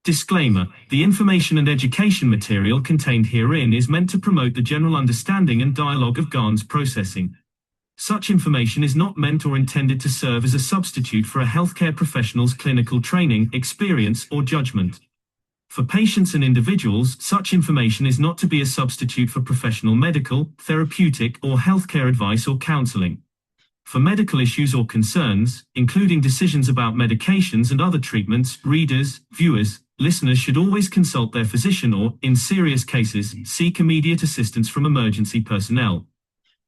Disclaimer: the information and education material contained herein is meant to promote the general understanding and dialogue of GAN's processing. Such information is not meant or intended to serve as a substitute for a healthcare professional's clinical training, experience, or judgment. For patients and individuals, such information is not to be a substitute for professional medical, therapeutic, or healthcare advice or counseling. For medical issues or concerns, including decisions about medications and other treatments, readers, viewers, listeners should always consult their physician or, in serious cases, seek immediate assistance from emergency personnel.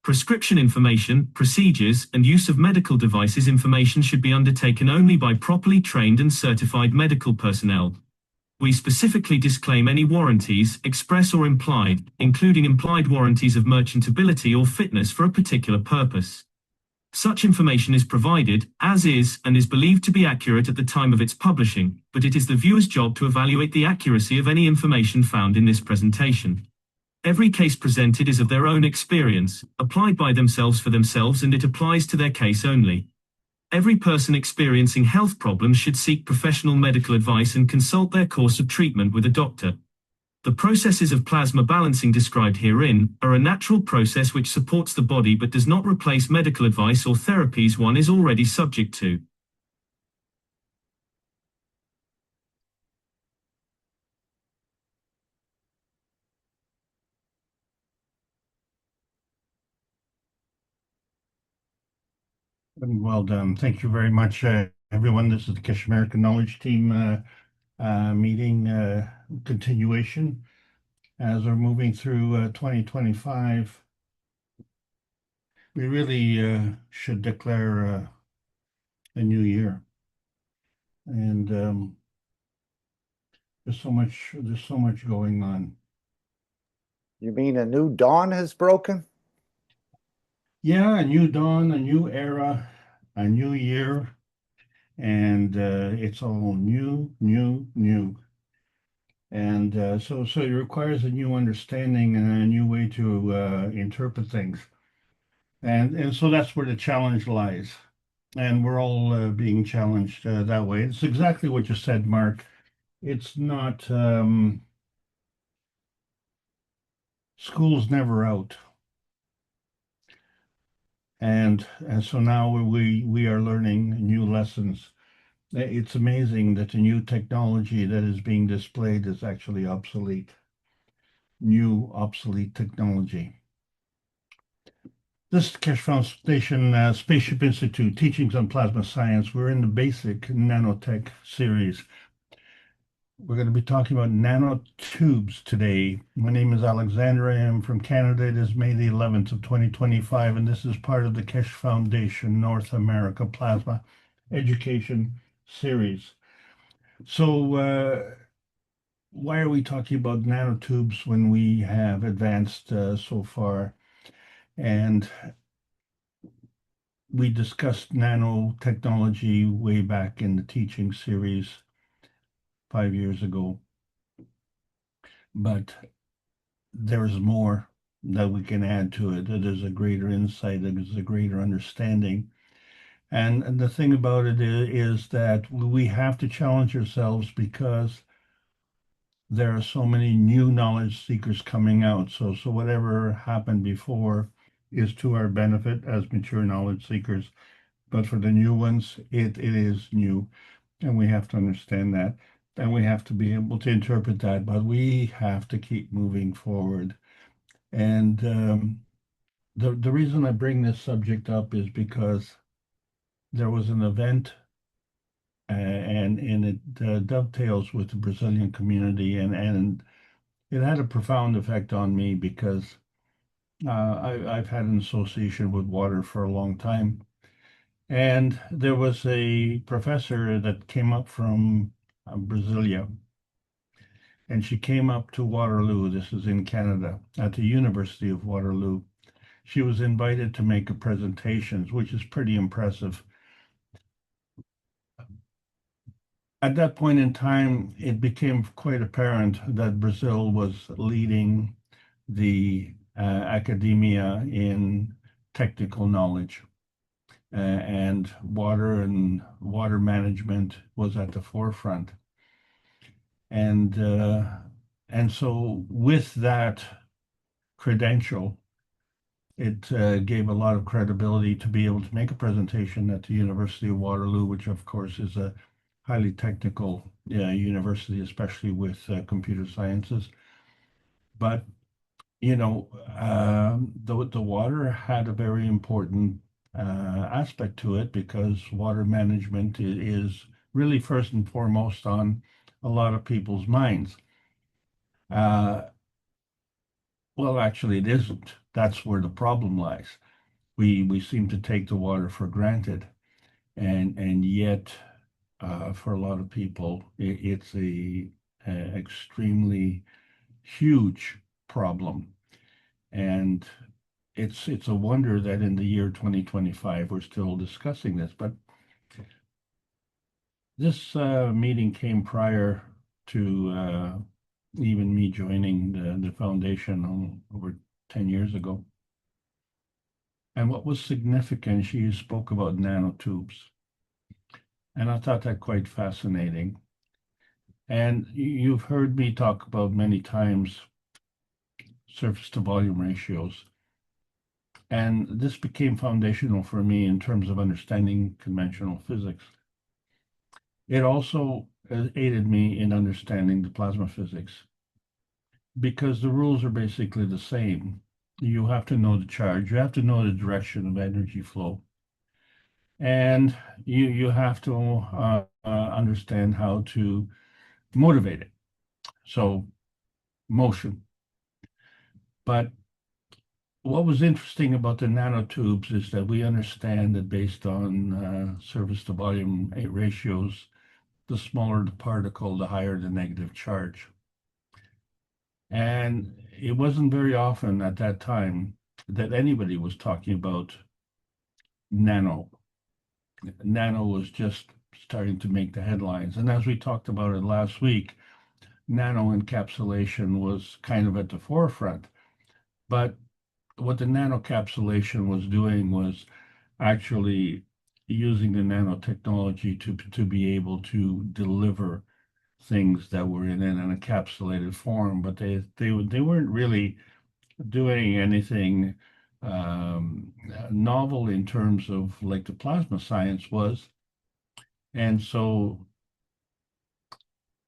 Prescription information, procedures, and use of medical devices information should be undertaken only by properly trained and certified medical personnel. We specifically disclaim any warranties, express or implied, including implied warranties of merchantability or fitness for a particular purpose. Such information is provided, as is, and is believed to be accurate at the time of its publishing, but it is the viewer's job to evaluate the accuracy of any information found in this presentation. Every case presented is of their own experience, applied by themselves for themselves, and it applies to their case only. Every person experiencing health problems should seek professional medical advice and consult their course of treatment with a doctor. The processes of plasma balancing described herein are a natural process which supports the body but does not replace medical advice or therapies one is already subject to. Well done. Thank you very much, everyone. This is the Kish American Knowledge Team meeting continuation as we're moving through 2025. We really should declare a new year, and there's so much going on. You mean a new dawn has broken? Yeah, a new dawn, a new era, a new year, and it's all new. And so it requires a new understanding and a new way to interpret things. And so that's where the challenge lies. And we're all being challenged that way. It's exactly what you said, Mark. It's not, school's never out. And so now we are learning new lessons. It's amazing that the new technology that is being displayed is actually obsolete. New obsolete technology. This is the Keshe Foundation Spaceship Institute, Teachings on Plasma Science. We're in the basic nanotech series. We're going to be talking about nanotubes today. My name is Alexander. I am from Canada. It is May the 11th of 2025, and this is part of the Keshe Foundation North America Plasma Education Series. So why are we talking about nanotubes when we have advanced so far? And we discussed nanotechnology way back in the teaching series 5 years ago. But there's more that we can add to it. There's a greater insight, there's a greater understanding. And the thing about it is that we have to challenge ourselves because there are so many new knowledge seekers coming out. So whatever happened before is to our benefit as mature knowledge seekers. But for the new ones, it is new. And we have to understand that. And we have to be able to interpret that. But we have to keep moving forward. And the reason I bring this subject up is because there was an event and it dovetails with the Brazilian community, and it had a profound effect on me because I've had an association with water for a long time. And there was a professor that came up from Brasilia, and she came up to Waterloo. This is in Canada, at the University of Waterloo. She was invited to make a presentation, which is pretty impressive. At that point in time, it became quite apparent that Brazil was leading the academia in technical knowledge, and water management was at the forefront. And so with that credential, it gave a lot of credibility to be able to make a presentation at the University of Waterloo, which of course is a highly technical university, especially with computer sciences. But the water had a very important aspect to it because water management is really first and foremost on a lot of people's minds. Well, actually, it isn't. That's where the problem lies. We seem to take the water for granted, and yet, for a lot of people, it's a extremely huge problem. And it's a wonder that in the year 2025 we're still discussing this. But this meeting came prior to even me joining the foundation over 10 years ago. And what was significant, she spoke about nanotubes. And I thought that quite fascinating. And you've heard me talk about many times surface to volume ratios. And this became foundational for me in terms of understanding conventional physics. It also aided me in understanding the plasma physics because the rules are basically the same. You have to know the charge, you have to know the direction of energy flow, and you have to understand how to motivate it. So motion. But what was interesting about the nanotubes is that we understand that based on surface to volume ratios, the smaller the particle, the higher the negative charge. And it wasn't very often at that time that anybody was talking about nano. Nano was just starting to make the headlines. And as we talked about it last week, nano encapsulation was kind of at the forefront. But what the nanocapsulation was doing was actually using the nanotechnology to be able to deliver things that were in an encapsulated form, but they weren't really doing anything novel in terms of like the plasma science was. And so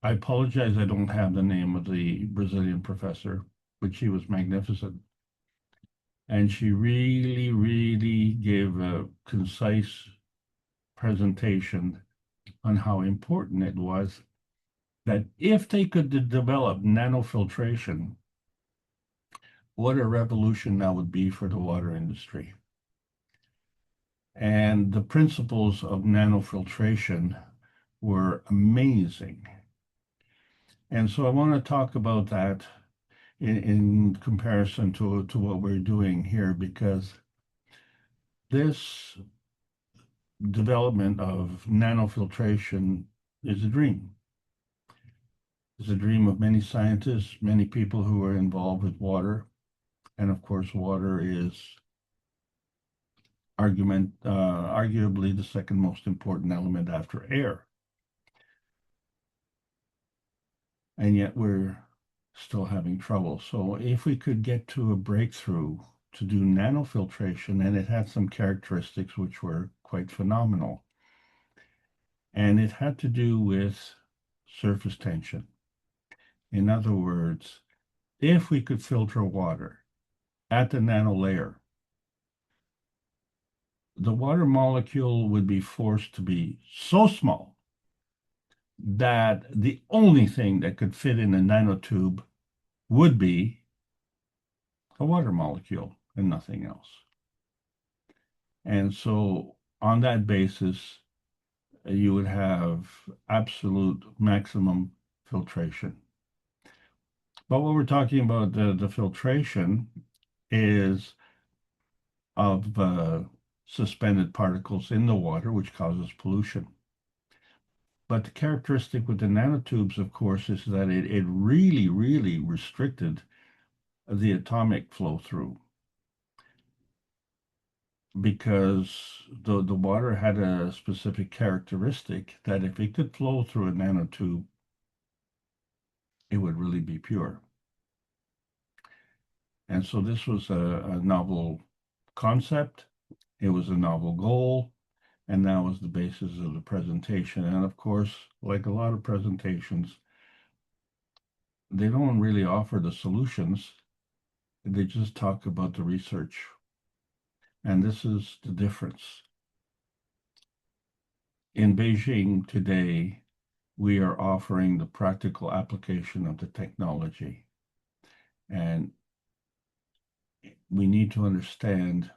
I apologize, I don't have the name of the Brazilian professor, but she was magnificent. And she really, really gave a concise presentation on how important it was that if they could develop nanofiltration, what a revolution that would be for the water industry. And the principles of nanofiltration were amazing. And so I want to talk about that in comparison to what we're doing here, because this development of nanofiltration is a dream. It's a dream of many scientists, many people who are involved with water. And of course, water is arguably the second most important element after air. And yet we're still having trouble. So if we could get to a breakthrough to do nanofiltration, and it had some characteristics which were quite phenomenal. And it had to do with surface tension. In other words, if we could filter water at the nano layer, the water molecule would be forced to be so small that the only thing that could fit in a nanotube would be a water molecule and nothing else. And so on that basis, you would have absolute maximum filtration. But what we're talking about, the filtration is of suspended particles in the water, which causes pollution. But the characteristic with the nanotubes, of course, is that it really, really restricted the atomic flow through, because the water had a specific characteristic that if it could flow through a nanotube, totally be pure. And so this was a novel concept, it was a novel goal, and that was the basis of the presentation. And of course, like a lot of presentations, they don't really offer the solutions, they just talk about the research. And this is the difference. In Beijing today, we are offering the practical application of the technology. And we need to understand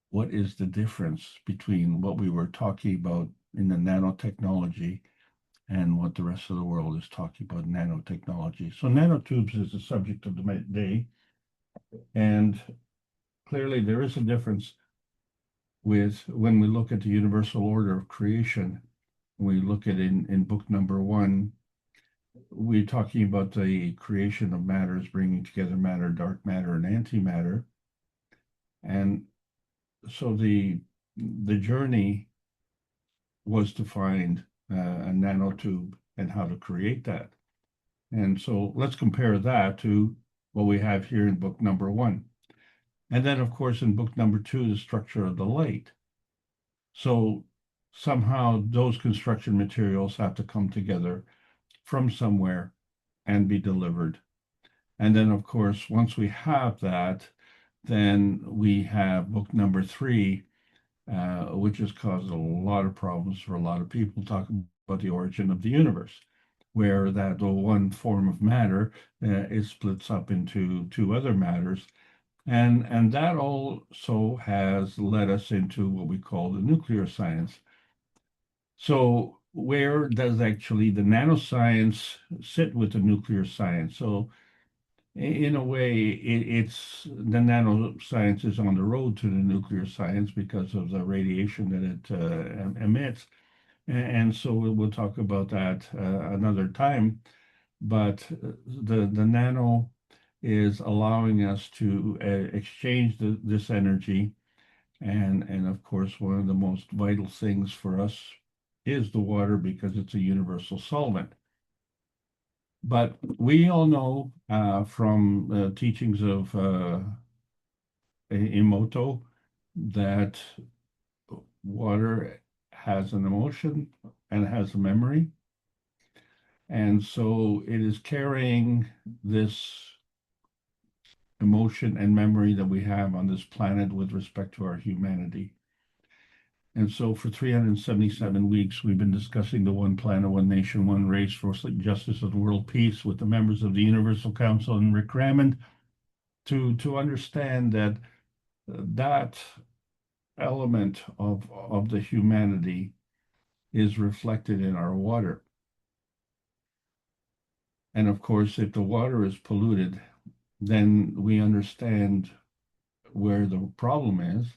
what is the difference between what we were talking about in the nanotechnology and what the rest of the world is talking about nanotechnology. So nanotubes is the subject of the day. And clearly there is a difference with when we look at the universal order of creation. We look at in book number 1, we're talking about the creation of matters, bringing together matter, dark matter, and antimatter. And so the journey was to find a nanotube and how to create that. And so let's compare that to what we have here in book number 1. And then, of course, in book number 2, the structure of the light. So somehow those construction materials have to come together from somewhere and be delivered. And then, of course, once we have that, then we have book number 3, which has caused a lot of problems for a lot of people, talking about the origin of the universe, where that one form of matter is splits up into 2 other matters. And that also has led us into what we call the nuclear science. So where does actually the nanoscience sit with the nuclear science? So in a way, it's the nanoscience is on the road to the nuclear science because of the radiation that it emits. And so we'll talk about that another time. But the nano is allowing us to exchange this energy. And of course, one of the most vital things for us is the water because it's a universal solvent. But we all know from teachings of Emoto that water has an emotion and has a memory. And so it is carrying this emotion and memory that we have on this planet with respect to our humanity. And so for 377 weeks, we've been discussing the one planet, one nation, one race for justice and world peace with the members of the Universal Council and Rick Raymond to understand that that element of the humanity is reflected in our water. And of course, if the water is polluted, then we understand where the problem is.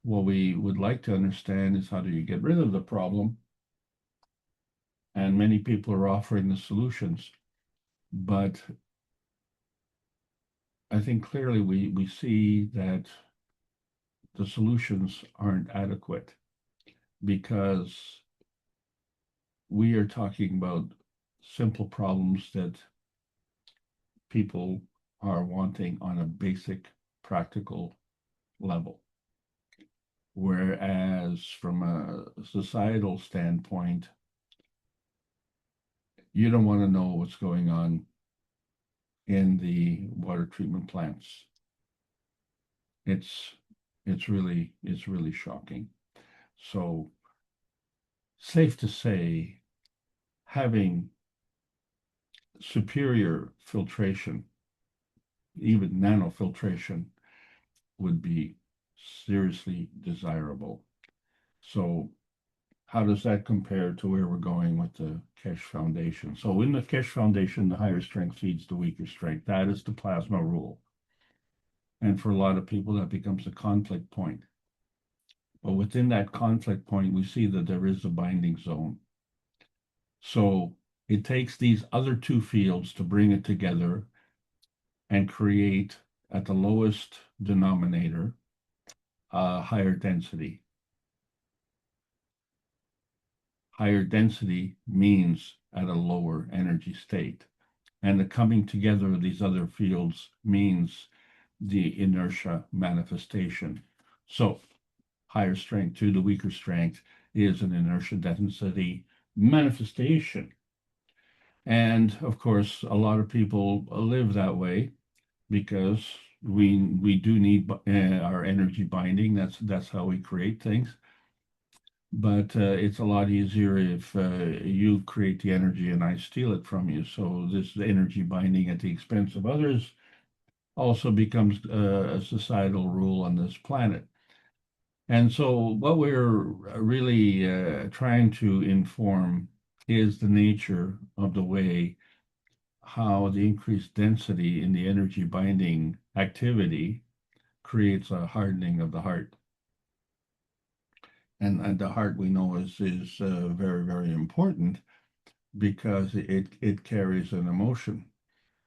What we would like to understand is how do you get rid of the problem? And many people are offering the solutions. But I think clearly we see that the solutions aren't adequate because we are talking about simple problems that people are wanting on a basic practical level. Whereas from a societal standpoint, you don't want to know what's going on in the water treatment plants. It's really shocking. So safe to say, having superior filtration, even nanofiltration, would be seriously desirable. So how does that compare to where we're going with the Kesh Foundation? So in the Kesh Foundation, the higher strength feeds the weaker strength. That is the plasma rule. And for a lot of people, that becomes a conflict point. But within that conflict point, we see that there is a binding zone. So it takes these other 2 fields to bring it together and create at the lowest denominator a higher density. Higher density means at a lower energy state. And the coming together of these other fields means the inertia manifestation. So higher strength to the weaker strength is an inertia density manifestation. And of course, a lot of people live that way because we do need our energy binding. That's how we create things. But it's a lot easier if you create the energy and I steal it from you. So this energy binding at the expense of others also becomes a societal rule on this planet. And so what we're really trying to inform is the nature of the way how the increased density in the energy binding activity creates a hardening of the heart. And the heart we know is very, very important because it carries an emotion.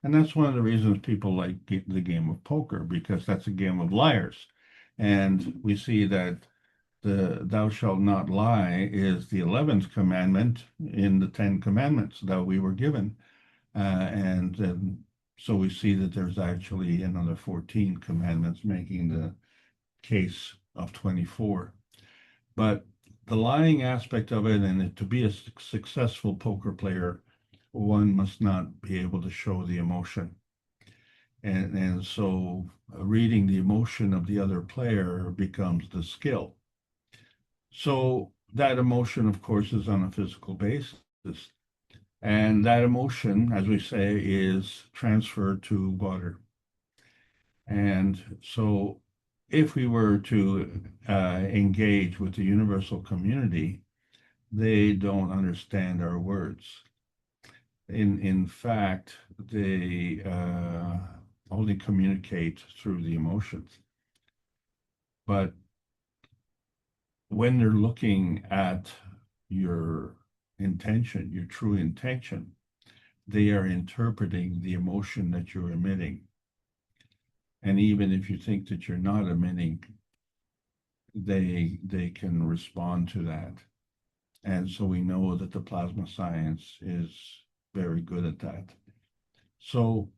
And that's one of the reasons people like the game of poker, because that's a game of liars. And we see that the thou shalt not lie is the 11th commandment in the 10 commandments that we were given. And so we see that there's actually another 14 commandments making the case of 24. But the lying aspect of it, and to be a successful poker player, one must not be able to show the emotion. And so reading the emotion of the other player becomes the skill. So that emotion, of course, is on a physical basis. And that emotion, as we say, is transferred to water. And so if we were to engage with the universal community, they don't understand our words. In fact, they only communicate through the emotions. But when they're looking at your intention, your true intention, they are interpreting the emotion that you're emitting. And even if you think that you're not emitting, they can respond to that. And so we know that the plasma science is very good at that. So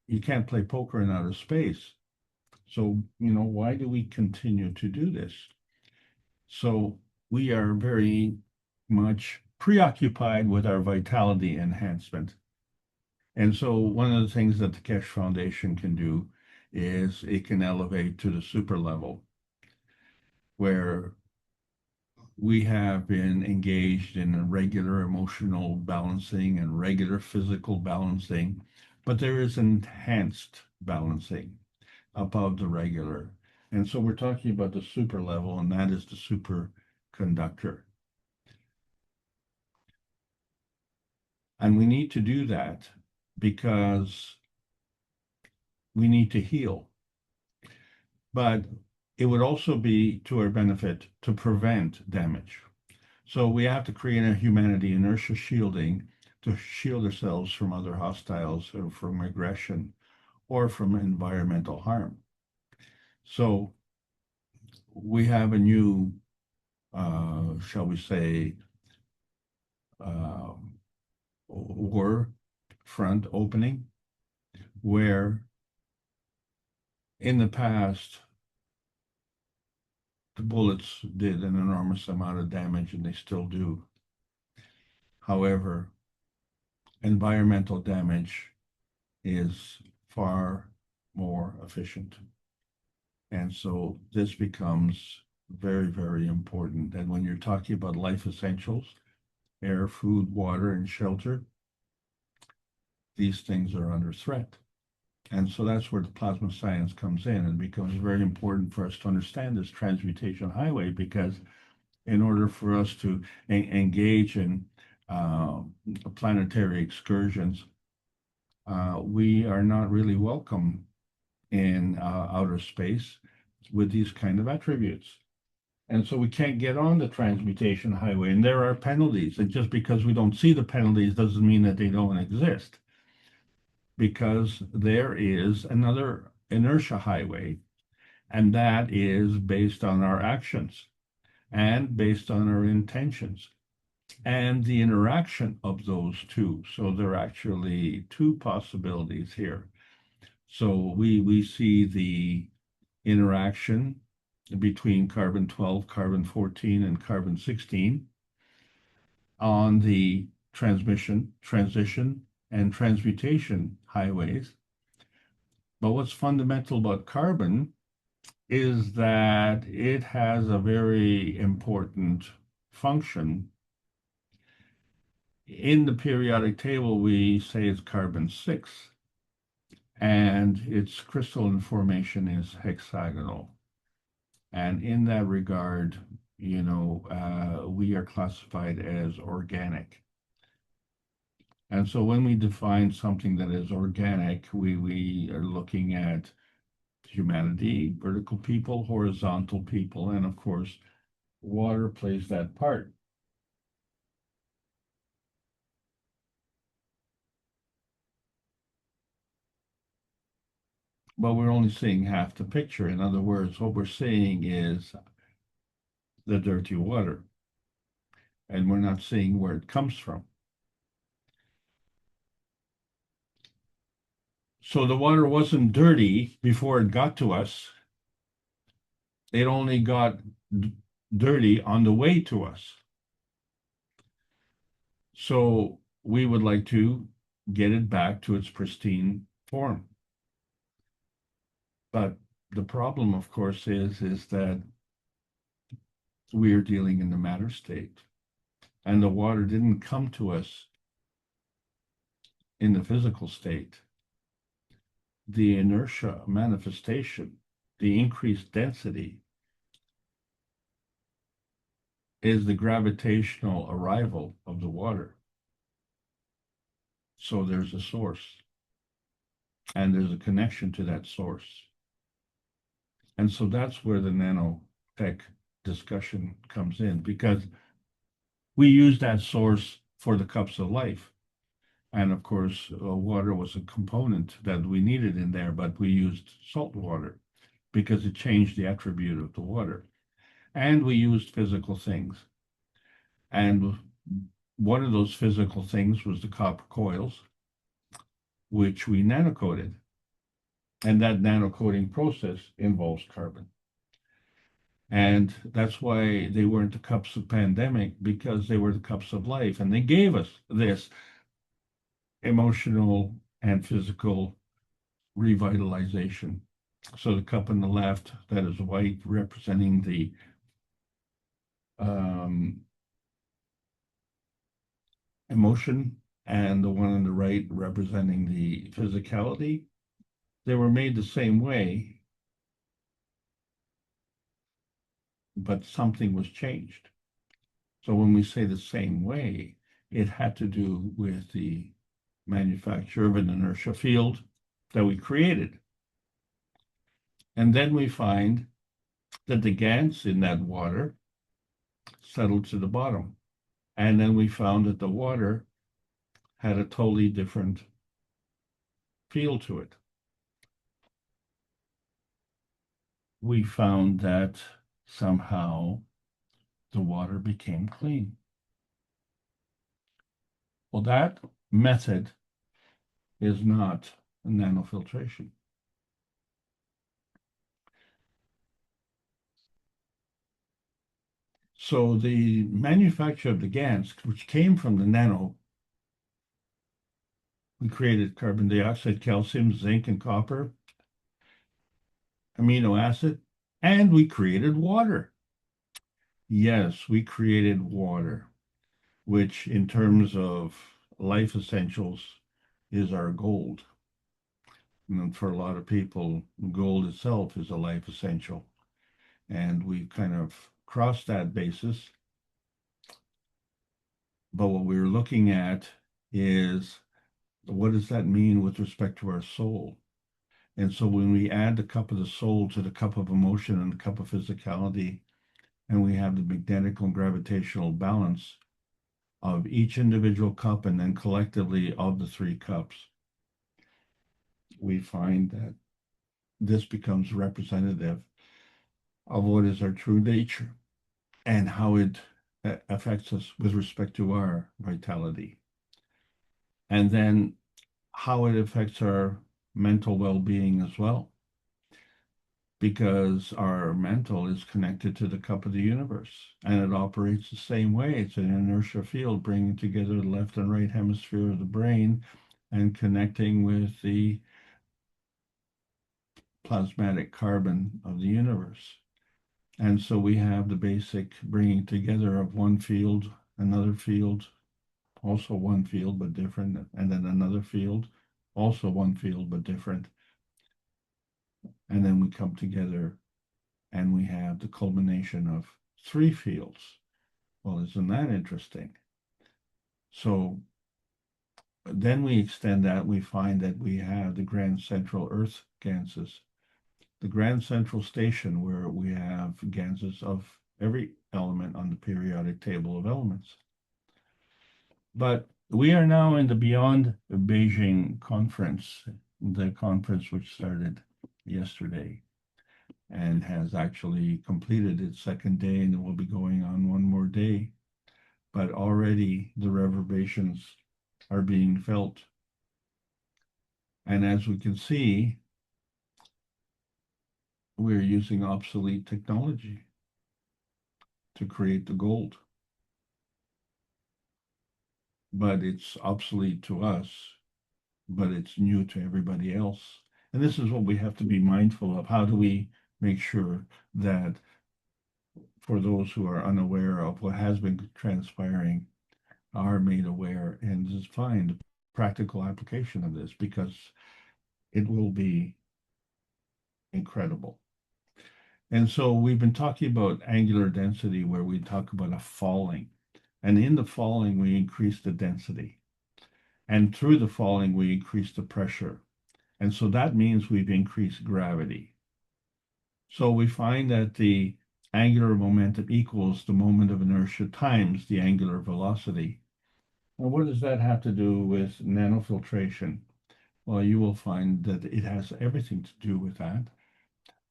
you can't play poker in outer space. So, why do we continue to do this? So we are very much preoccupied with our vitality enhancement. And so one of the things that the Keshe Foundation can do is it can elevate to the super level, where we have been engaged in a regular emotional balancing and regular physical balancing, but there is enhanced balancing above the regular. And so we're talking about the super level, and that is the superconductor. And we need to do that because we need to heal. But it would also be to our benefit to prevent damage. So we have to create a humanity inertia shielding to shield ourselves from other hostiles or from aggression or from environmental harm. So we have a new, shall we say, war front opening, where in the past, the bullets did an enormous amount of damage, and they still do. However, environmental damage is far more efficient. And so this becomes very, very important. And when you're talking about life essentials, air, food, water, and shelter, these things are under threat. And so that's where the plasma science comes in, and becomes very important for us to understand this transmutation highway, because in order for us to engage in planetary excursions, we are not really welcome in outer space with these kind of attributes. And so we can't get on the transmutation highway, and there are penalties. And just because we don't see the penalties doesn't mean that they don't exist, because there is another inertia highway, and that is based on our actions and based on our intentions. and the interaction of those two. So there are actually two possibilities here. So we see the interaction between carbon-12, carbon-14, and carbon-16 on the transmission, transition, and transmutation highways. But what's fundamental about carbon is that it has a very important function. In the periodic table, we say it's carbon-6, and its crystalline formation is hexagonal. And in that regard, we are classified as organic. And so when we define something that is organic, we are looking at humanity, vertical people, horizontal people, and of course, water plays that part. But we're only seeing half the picture. In other words, what we're seeing is the dirty water, and we're not seeing where it comes from. So the water wasn't dirty before it got to us. It only got dirty on the way to us. So we would like to get it back to its pristine form. But the problem, of course, is that we are dealing in the matter state, and the water didn't come to us in the physical state. The inertia manifestation, the increased density, is the gravitational arrival of the water. So there's a source, and there's a connection to that source. And so that's where the nanotech discussion comes in, because we use that source for the cups of life. And of course, water was a component that we needed in there, but we used salt water because it changed the attribute of the water. And we used physical things. And one of those physical things was the copper coils, which we nanocoated. And that nanocoating process involves carbon. And that's why they weren't the cups of pandemic, because they were the cups of life. And they gave us this emotional and physical revitalization. So the cup on the left, that is white, representing the emotion, and the one on the right representing the physicality. They were made the same way, but something was changed. So when we say the same way, it had to do with the manufacture of an inertia field that we created. And then we find that the GANs in that water settled to the bottom. And then we found that the water had a totally different feel to it. We found that somehow the water became clean. Well, that method is not nanofiltration. So the manufacture of the GANs, which came from the nano, we created carbon dioxide, calcium, zinc, and copper, amino acid, and we created water. Yes, we created water, which in terms of life essentials is our gold. And for a lot of people, gold itself is a life essential. And we kind of crossed that basis. But what we're looking at is, what does that mean with respect to our soul? And so when we add the cup of the soul to the cup of emotion and the cup of physicality, and we have the magnetic and gravitational balance of each individual cup and then collectively of the three cups, we find that this becomes representative of what is our true nature and how it affects us with respect to our vitality, and then how it affects our mental well-being as well, because our mental is connected to the cup of the universe, and it operates the same way. It's an inertia field bringing together the left and right hemisphere of the brain and connecting with the plasmatic carbon of the universe. And so we have the basic bringing together of one field, another field, also one field but different, and then another field, also one field but different. And then we come together and we have the culmination of three fields. Well, isn't that interesting? So then we extend that, we find that we have the grand central Earth ganses, the grand central station, where we have ganses of every element on the periodic table of elements. But we are now in the Beyond Beijing conference, the conference which started yesterday and has actually completed its second day, and it will be going on one more day. But already the reverberations are being felt. And as we can see, we're using obsolete technology to create the gold. But it's obsolete to us, but it's new to everybody else. And this is what we have to be mindful of. How do we make sure that for those who are unaware of what has been transpiring are made aware and just find practical application of this, because it will be incredible. And so we've been talking about angular density, where we talk about a falling. And in the falling, we increase the density. And through the falling, we increase the pressure. And so that means we've increased gravity. So we find that the angular momentum equals the moment of inertia times the angular velocity. Well, what does that have to do with nanofiltration? Well, you will find that it has everything to do with that.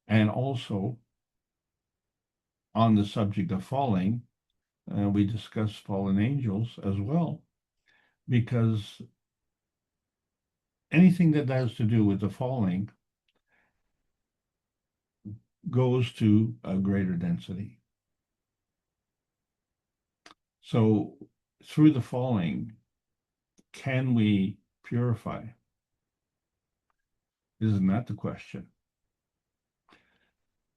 And also, on the subject of falling, we discuss fallen angels as well, because anything that has to do with the falling goes to a greater density. So through the falling, can we purify? Isn't that the question?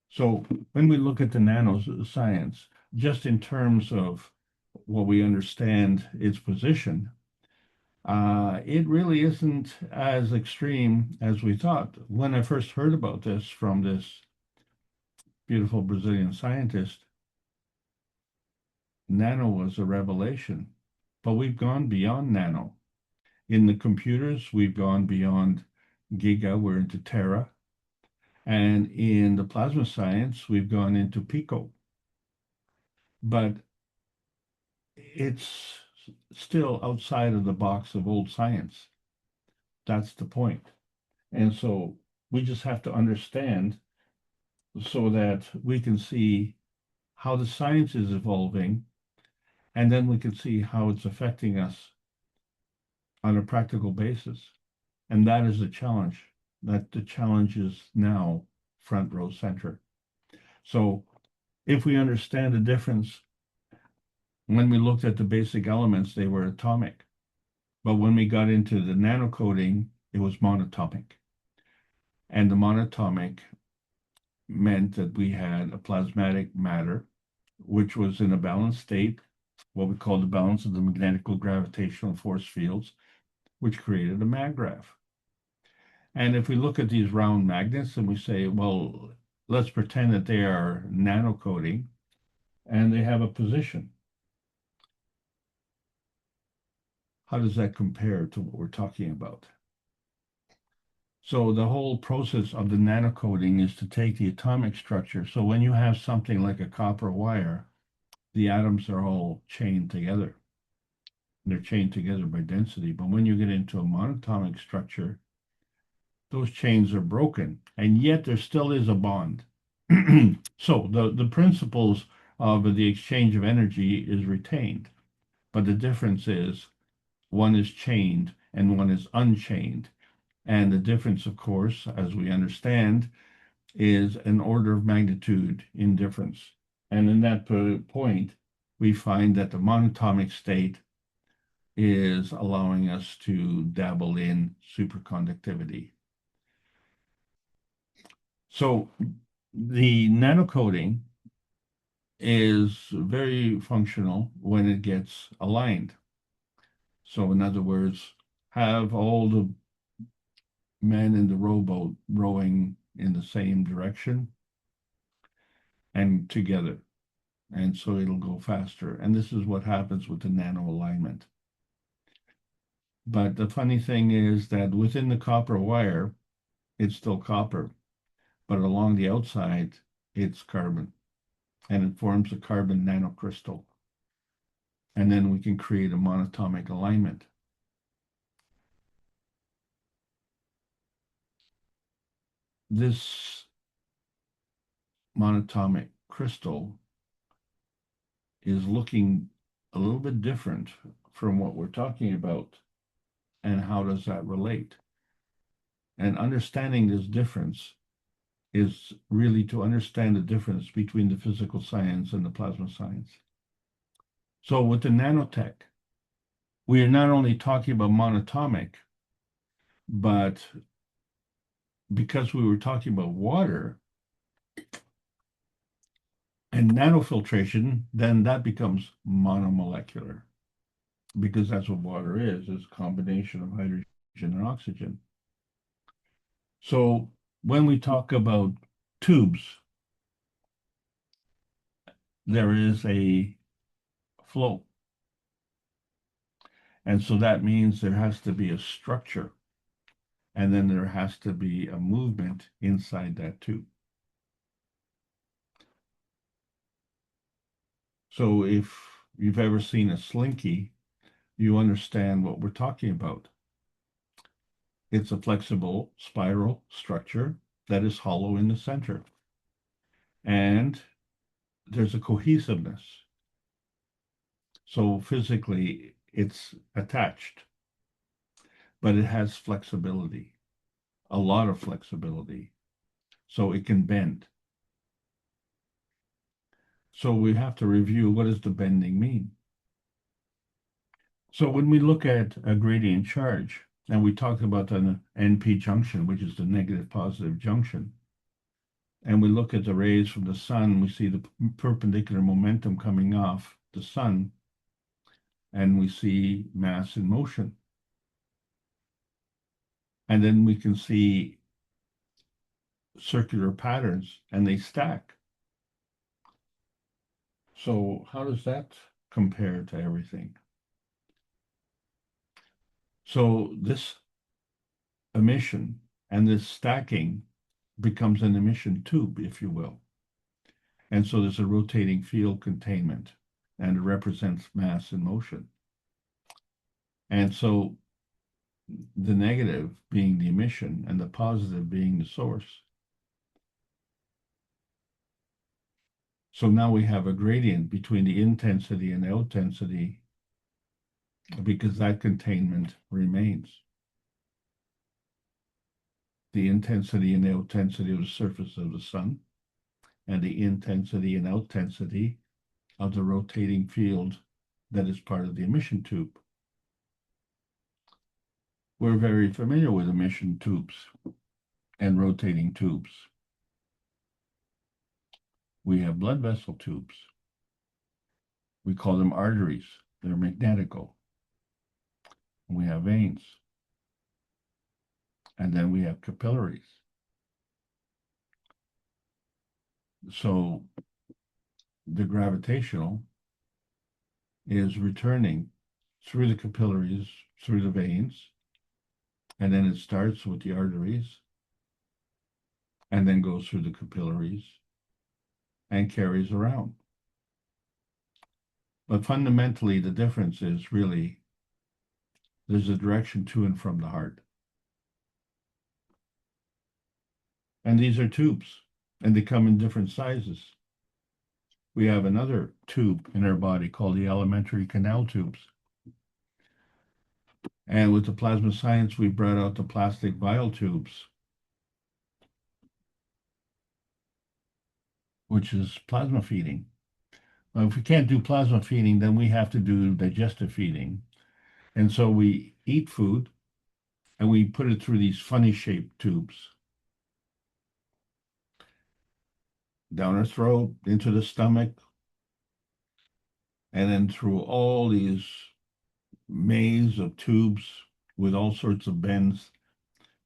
So when we look at the nanoscience, just in terms of what we understand its position, it really isn't as extreme as we thought. When I first heard about this from this beautiful Brazilian scientist, nano was a revelation. But we've gone beyond nano. In the computers, we've gone beyond giga, we're into tera. And in the plasma science, we've gone into pico. But it's still outside of the box of old science. That's the point. And so we just have to understand so that we can see how the science is evolving, and then we can see how it's affecting us on a practical basis. And that is the challenge. That the challenge is now front row center. So if we understand the difference, when we looked at the basic elements, they were atomic. But when we got into the nanocoding, it was monatomic. And the monatomic meant that we had a plasmatic matter, which was in a balanced state, what we call the balance of the magnetical gravitational force fields, which created a maggrav. And if we look at these round magnets and we say, well, let's pretend that they are nanocoding and they have a position. How does that compare to what we're talking about? So the whole process of the nanocoding is to take the atomic structure. So when you have something like a copper wire, the atoms are all chained together. They're chained together by density. But when you get into a monatomic structure, those chains are broken, and yet there still is a bond. So the principles but the exchange of energy is retained. But the difference is one is chained and one is unchained. And the difference, of course, as we understand, is an order of magnitude in difference. And in that point, we find that the monatomic state is allowing us to dabble in superconductivity. So the nanocoating is very functional when it gets aligned. So in other words, have all the men in the rowboat rowing in the same direction and together. And so it'll go faster. And this is what happens with the nano alignment. But the funny thing is that within the copper wire, it's still copper, but along the outside, it's carbon. And it forms a carbon nanocrystal. And then we can create a monatomic alignment. This monatomic crystal is looking a little bit different from what we're talking about. And how does that relate? And understanding this difference is really to understand the difference between the physical science and the plasma science. So with the nanotech, we are not only talking about monatomic, but because we were talking about water and nanofiltration, then that becomes monomolecular, because that's what water is a combination of hydrogen and oxygen. So when we talk about tubes, there is a flow. And so that means there has to be a structure, and then there has to be a movement inside that tube. So if you've ever seen a slinky, you understand what we're talking about. It's a flexible spiral structure that is hollow in the center. And there's a cohesiveness. So physically, it's attached, but it has flexibility, a lot of flexibility, so it can bend. So we have to review, what does the bending mean? So when we look at a gradient charge, and we talked about an NP junction, which is the negative positive junction, and we look at the rays from the sun, we see the perpendicular momentum coming off the sun, and we see mass in motion. And then we can see circular patterns, and they stack. So how does that compare to everything? So this emission and this stacking becomes an emission tube, if you will. And so there's a rotating field containment, and it represents mass in motion. And so the negative being the emission and the positive being the source. So now we have a gradient between the intensity and the outintensity, because that containment remains. The intensity and outintensity of the surface of the sun, and the intensity and outintensity of the rotating field that is part of the emission tube. We're very familiar with emission tubes and rotating tubes. We have blood vessel tubes. We call them arteries. They're magnetical. We have veins. And then we have capillaries. So the gravitational is returning through the capillaries, through the veins, and then it starts with the arteries, and then goes through the capillaries and carries around. But fundamentally, the difference is really there's a direction to and from the heart. And these are tubes, and they come in different sizes. we have another tube in our body called the alimentary canal tubes. And with the plasma science, we brought out the plastic vial tubes, which is plasma feeding. Well, if we can't do plasma feeding, then we have to do digestive feeding. And so we eat food and we put it through these funny shaped tubes. Down our throat, into the stomach, and then through all these maze of tubes with all sorts of bends,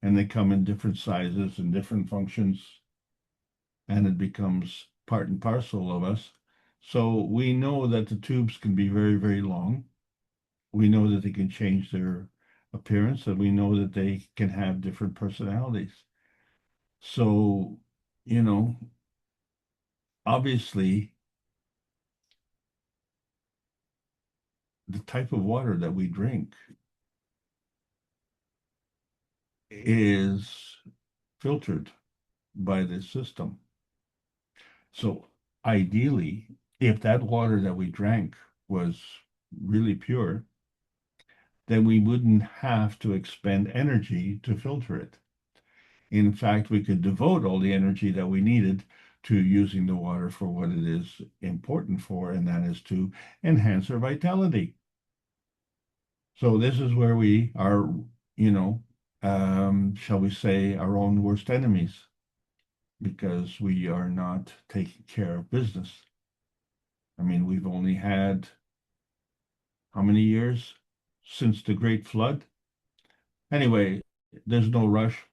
and they come in different sizes and different functions, and it becomes part and parcel of us. So we know that the tubes can be very, very long. We know that they can change their appearance, and we know that they can have different personalities. So, you know, obviously, the type of water that we drink is filtered by this system. So ideally, if that water that we drank was really pure, then we wouldn't have to expend energy to filter it. In fact, we could devote all the energy that we needed to using the water for what it is important for, and that is to enhance our vitality. So this is where we are, shall we say, our own worst enemies, because we are not taking care of business. I mean, we've only had how many years since the Great Flood? Anyway, there's no rush.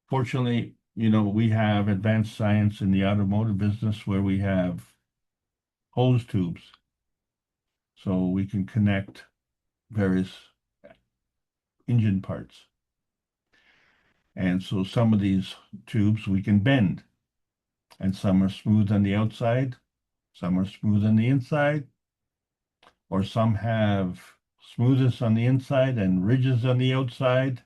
Fortunately, we have advanced science in the automotive business where we have hose tubes. So we can connect various engine parts. And so some of these tubes we can bend. And some are smooth on the outside, some are smooth on the inside, or some have smoothness on the inside and ridges on the outside.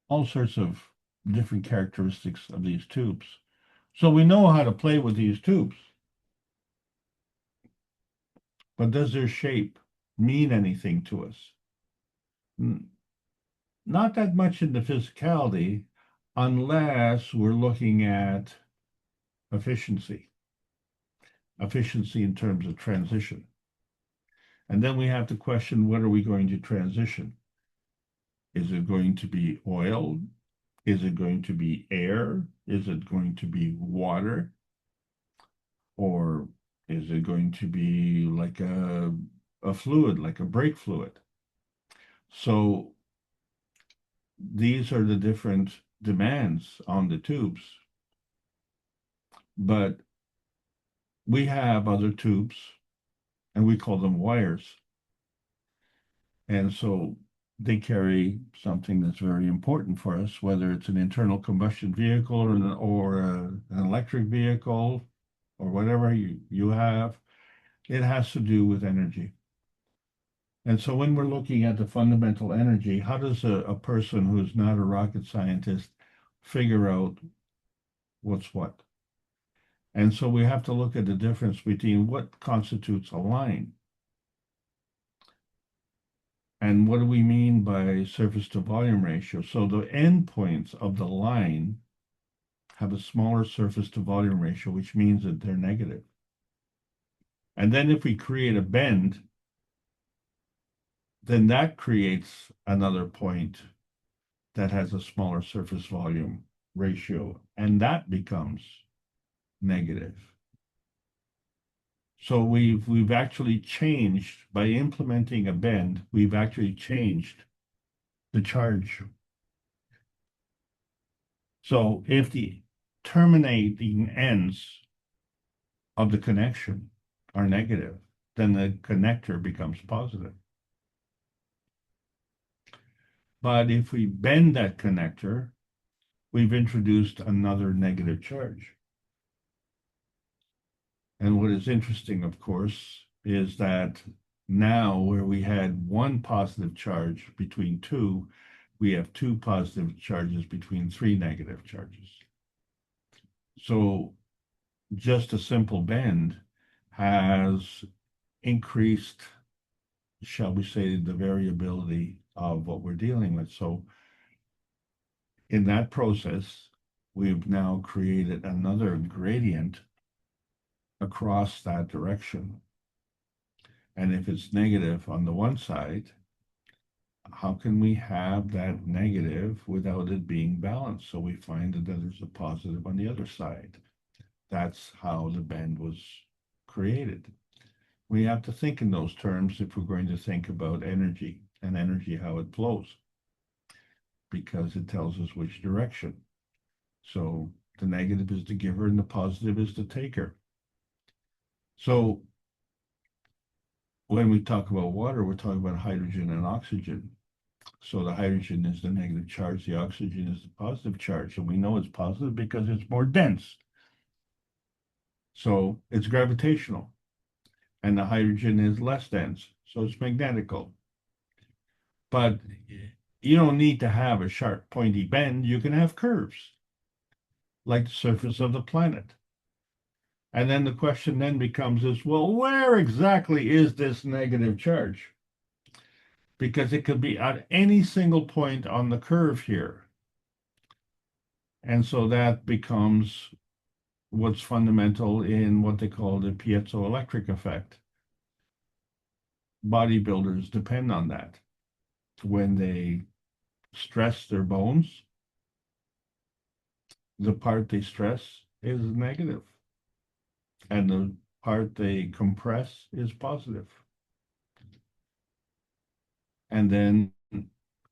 All sorts of different characteristics of these tubes. So we know how to play with these tubes. But does their shape mean anything to us? Not that much in the physicality, unless we're looking at efficiency in terms of transition. And then we have to question, what are we going to transition? Is it going to be oil? Is it going to be air? Is it going to be water? Or is it going to be like a fluid, like a brake fluid? So these are the different demands on the tubes. But we have other tubes, and we call them wires. And so they carry something that's very important for us, whether it's an internal combustion vehicle or an electric vehicle or whatever you have. It has to do with energy. And so when we're looking at the fundamental energy, how does a person who's not a rocket scientist figure out what's what? And so we have to look at the difference between what constitutes a line. And what do we mean by surface to volume ratio? So the endpoints of the line have a smaller surface to volume ratio, which means that they're negative. And then if we create a bend, then that creates another point that has a smaller surface volume ratio, and that becomes negative. So we've actually changed, by implementing a bend, we've actually changed the charge. So if the terminating ends of the connection are negative, then the connector becomes positive. But if we bend that connector, we've introduced another negative charge. And what is interesting, of course, is that now where we had one positive charge between two, we have two positive charges between three negative charges. So just a simple bend has increased, shall we say, the variability of what we're dealing with. So in that process, we've now created another gradient across that direction. And if it's negative on the one side, how can we have that negative without it being balanced? So we find that there's a positive on the other side. That's how the bend was created. We have to think in those terms if we're going to think about energy and energy, how it flows, because it tells us which direction. So the negative is the giver and the positive is the taker. So when we talk about water, we're talking about hydrogen and oxygen. So the hydrogen is the negative charge, the oxygen is the positive charge. And we know it's positive because it's more dense. So it's gravitational. And the hydrogen is less dense, so it's magnetical. But you don't need to have a sharp, pointy bend. You can have curves, like the surface of the planet. And then the question then becomes is, well, where exactly is this negative charge? Because it could be at any single point on the curve here. And so that becomes what's fundamental in what they call the piezoelectric effect. Bodybuilders depend on that. When they stress their bones, the part they stress is negative, and the part they compress is positive. And then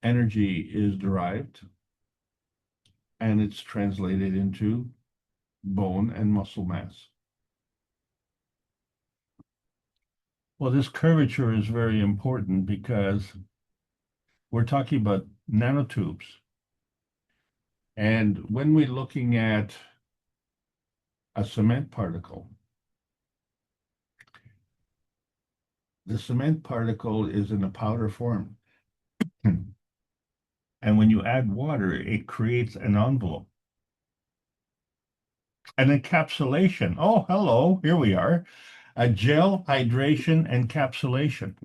energy is derived, and it's translated into bone and muscle mass. Well, this curvature is very important because we're talking about nanotubes. And when we're looking at a cement particle, the cement particle is in a powder form. And when you add water, it creates an envelope. An encapsulation. Oh, hello, here we are. A gel, hydration, encapsulation.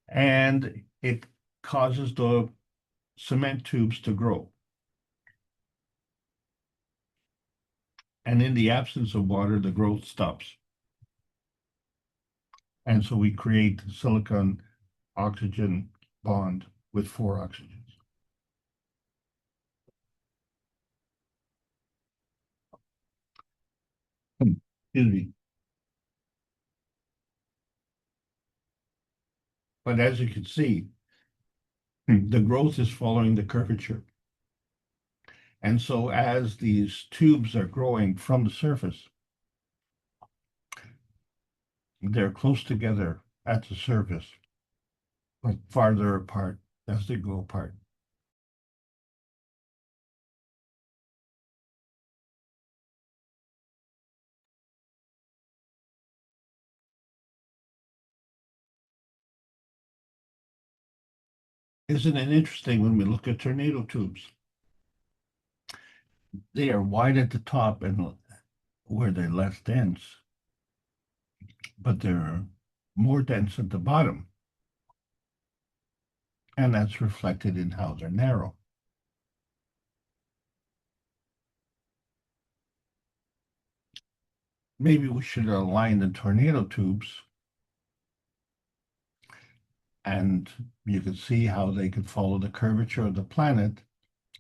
And it causes the cement tubes to grow. And in the absence of water, the growth stops. And so we create silicon oxygen bond with 4 oxygens. Excuse me. But as you can see, the growth is following the curvature. And so as these tubes are growing from the surface, they're close together at the surface, but farther apart as they go apart. Isn't it interesting when we look at tornado tubes? They are wide at the top and where they're less dense, but they're more dense at the bottom. And that's reflected in how they're narrow. Maybe we should align the tornado tubes, and you could see how they could follow the curvature of the planet,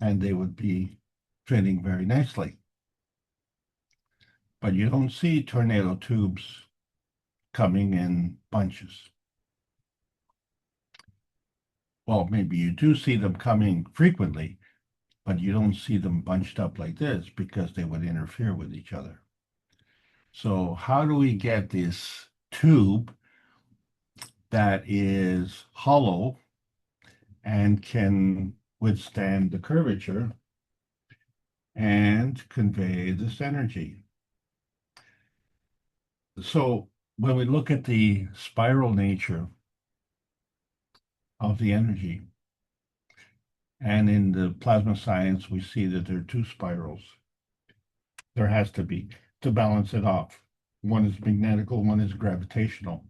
and they would be fitting very nicely. But you don't see tornado tubes coming in bunches. Well, maybe you do see them coming frequently, but you don't see them bunched up like this because they would interfere with each other. So how do we get this tube that is hollow and can withstand the curvature and convey this energy? So when we look at the spiral nature of the energy, and in the plasma science, we see that there are 2 spirals. There has to be to balance it off. One is magnetical, one is gravitational.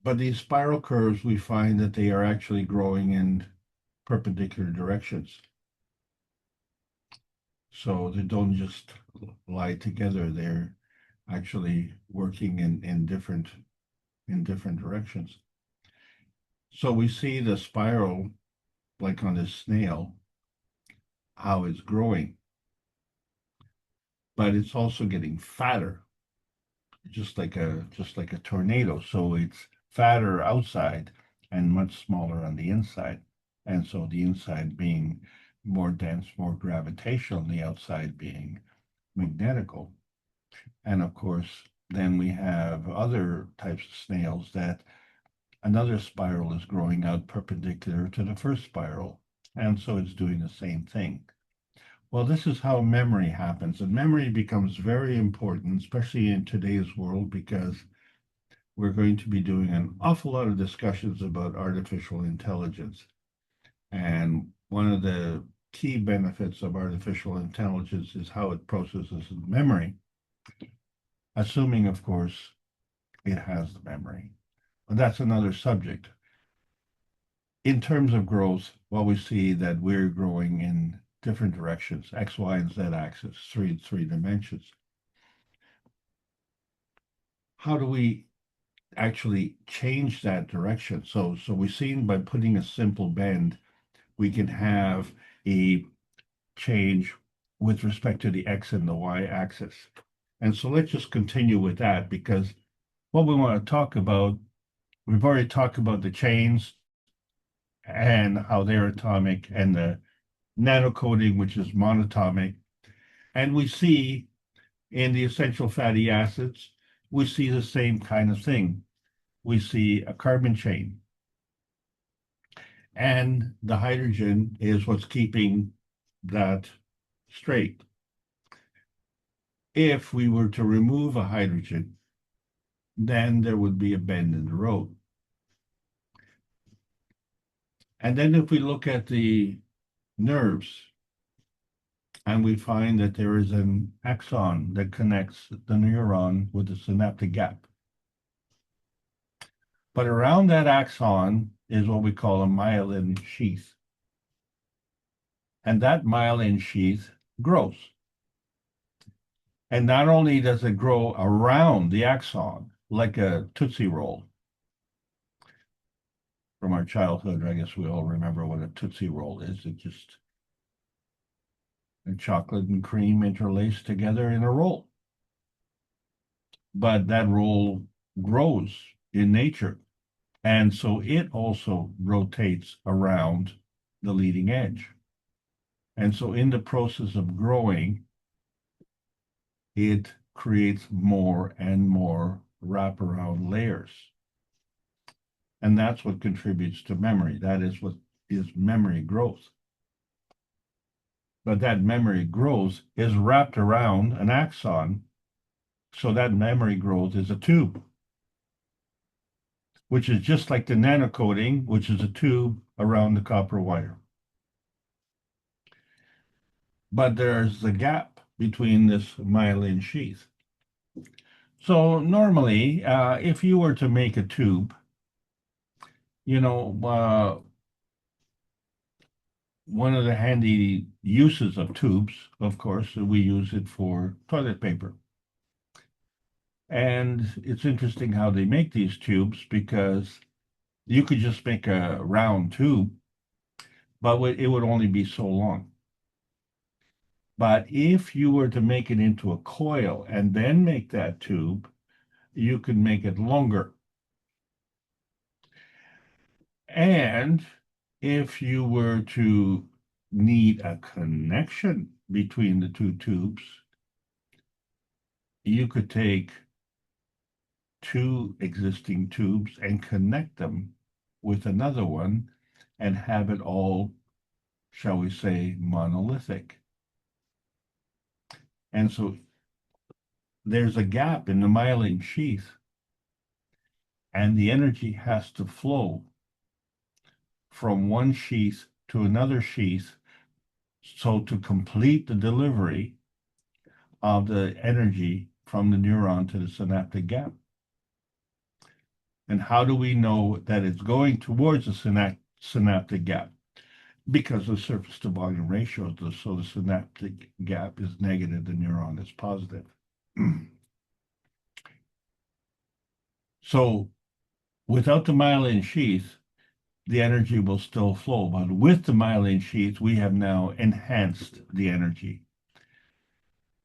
But these spiral curves, we find that they are actually growing in perpendicular directions. So they don't just lie together, they're actually working in different directions. So we see the spiral, like on this snail, how it's growing. But it's also getting fatter, just like a tornado. So it's fatter outside and much smaller on the inside. And so the inside being more dense, more gravitational, and the outside being magnetical. And of course, then we have other types of snails that another spiral is growing out perpendicular to the first spiral. And so it's doing the same thing. Well, this is how memory happens. And memory becomes very important, especially in today's world, because we're going to be doing an awful lot of discussions about artificial intelligence. And one of the key benefits of artificial intelligence is how it processes memory, assuming, of course, it has the memory. But that's another subject. In terms of growth, well, we see that we're growing in different directions, X, Y, and Z axis, three dimensions. How do we actually change that direction? So we've seen by putting a simple bend, we can have a change with respect to the X and the Y axis. And so let's just continue with that, because what we want to talk about, we've already talked about the chains and how they're atomic, and the nanocoding, which is monatomic. And we see in the essential fatty acids, we see the same kind of thing. We see a carbon chain. And the hydrogen is what's keeping that straight. If we were to remove a hydrogen, then there would be a bend in the road. And then if we look at the nerves, and we find that there is an axon that connects the neuron with the synaptic gap. But around that axon is what we call a myelin sheath. And that myelin sheath grows. And not only does it grow around the axon, like a Tootsie Roll. From our childhood, I guess we all remember what a Tootsie Roll is. It's just chocolate and cream interlaced together in a roll. But that roll grows in nature. And so it also rotates around the leading edge. And so in the process of growing, it creates more and more wraparound layers. And that's what contributes to memory. That is what is memory growth. But that memory growth is wrapped around an axon, so that memory growth is a tube, which is just like the nanocoding, which is a tube around the copper wire. But there's the gap between this myelin sheath. So normally, if you were to make a tube, you know, one of the handy uses of tubes, of course, we use it for toilet paper. And it's interesting how they make these tubes, because you could just make a round tube, but it would only be so long. But if you were to make it into a coil and then make that tube, you could make it longer. And if you were to need a connection between the two tubes, you could take two existing tubes and connect them with another one and have it all, shall we say, monolithic. And so there's a gap in the myelin sheath, and the energy has to flow from one sheath to another sheath So to complete the delivery of the energy from the neuron to the synaptic gap. And how do we know that it's going towards the synaptic gap? Because of surface to volume ratio, so the synaptic gap is negative, the neuron is positive. So without the myelin sheath, the energy will still flow, but with the myelin sheath, we have now enhanced the energy.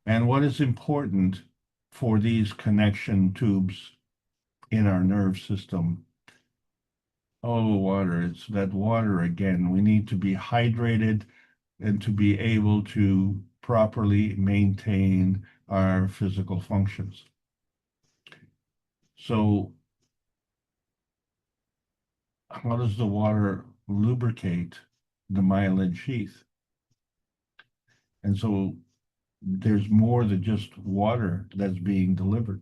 And what is important for these connection tubes in our nerve system? Oh, water, it's that water again. We need to be hydrated and to be able to properly maintain our physical functions. So how does the water lubricate the myelin sheath? And so there's more than just water that's being delivered.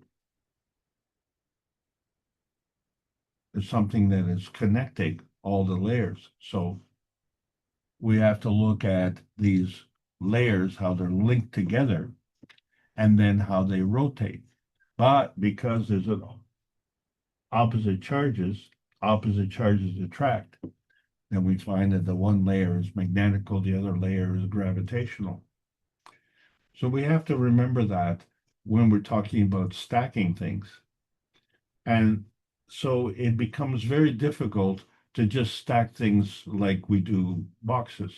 There's something that is connecting all the layers. So we have to look at these layers, how they're linked together, and then how they rotate. But because there's an opposite charges attract, and we find that the one layer is magnetical, the other layer is gravitational. So we have to remember that when we're talking about stacking things. And so it becomes very difficult to just stack things like we do boxes.